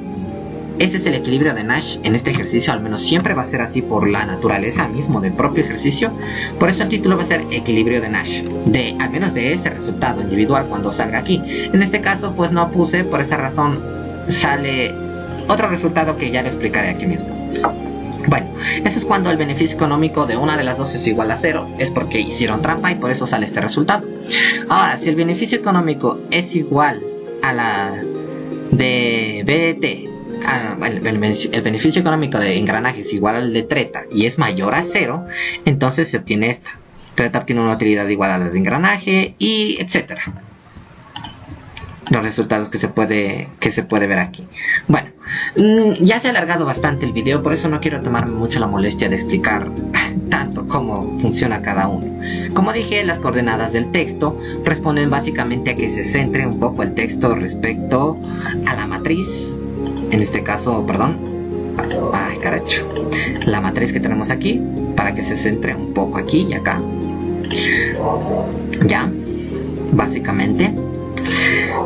ese es el equilibrio de Nash en este ejercicio. Al menos siempre va a ser así por la naturaleza mismo del propio ejercicio. Por eso el título va a ser equilibrio de Nash, al menos de ese resultado individual cuando salga aquí. En este caso pues no puse, por esa razón sale otro resultado que ya lo explicaré aquí mismo. Bueno, eso es cuando el beneficio económico de una de las dos es igual a 0, es porque hicieron trampa y por eso sale este resultado. Ahora, si el beneficio económico es igual a la de BDT, el beneficio económico de engranaje es igual al de treta y es mayor a 0, entonces se obtiene esta. Treta obtiene una utilidad igual a la de engranaje y etcétera. Los resultados que se puede ver aquí. Bueno, ya se ha alargado bastante el video, por eso no quiero tomarme mucho la molestia de explicar tanto cómo funciona cada uno. Como dije, las coordenadas del texto responden básicamente a que se centre un poco el texto respecto a la matriz. En este caso, la matriz que tenemos aquí, para que se centre un poco aquí y acá. Ya, básicamente.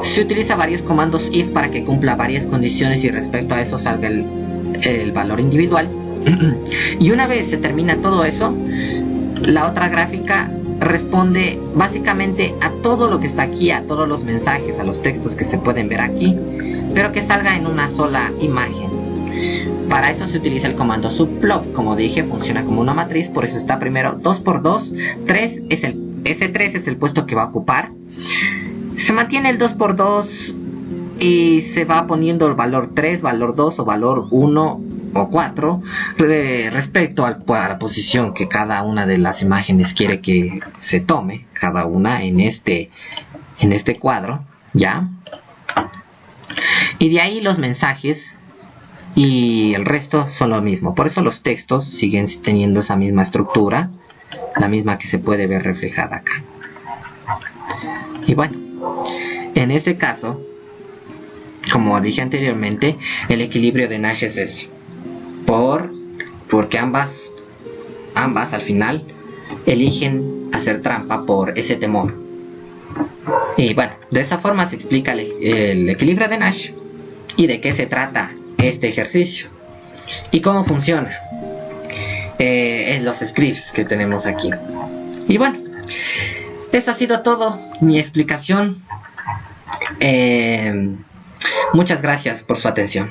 Se utiliza varios comandos if para que cumpla varias condiciones y respecto a eso salga el valor individual. Y una vez se termina todo eso, la otra gráfica responde básicamente a todo lo que está aquí, a todos los mensajes, a los textos que se pueden ver aquí, pero que salga en una sola imagen. Para eso se utiliza el comando subplot. Como dije, funciona como una matriz, por eso está primero 2×2, 3 es ese 3 es el puesto que va a ocupar. Se mantiene el 2×2 y se va poniendo el valor 3, valor 2 o valor 1 o 4 respecto a la posición que cada una de las imágenes quiere que se tome, cada una en este cuadro, ¿ya? Y de ahí los mensajes y el resto son lo mismo. Por eso los textos siguen teniendo esa misma estructura, la misma que se puede ver reflejada acá. Y bueno, en este caso, como dije anteriormente, el equilibrio de Nash es ese. Porque ambas al final eligen hacer trampa por ese temor. Y bueno, de esa forma se explica el equilibrio de Nash y de qué se trata este ejercicio y cómo funciona en los scripts que tenemos aquí. Y bueno, eso ha sido todo mi explicación. Muchas gracias por su atención.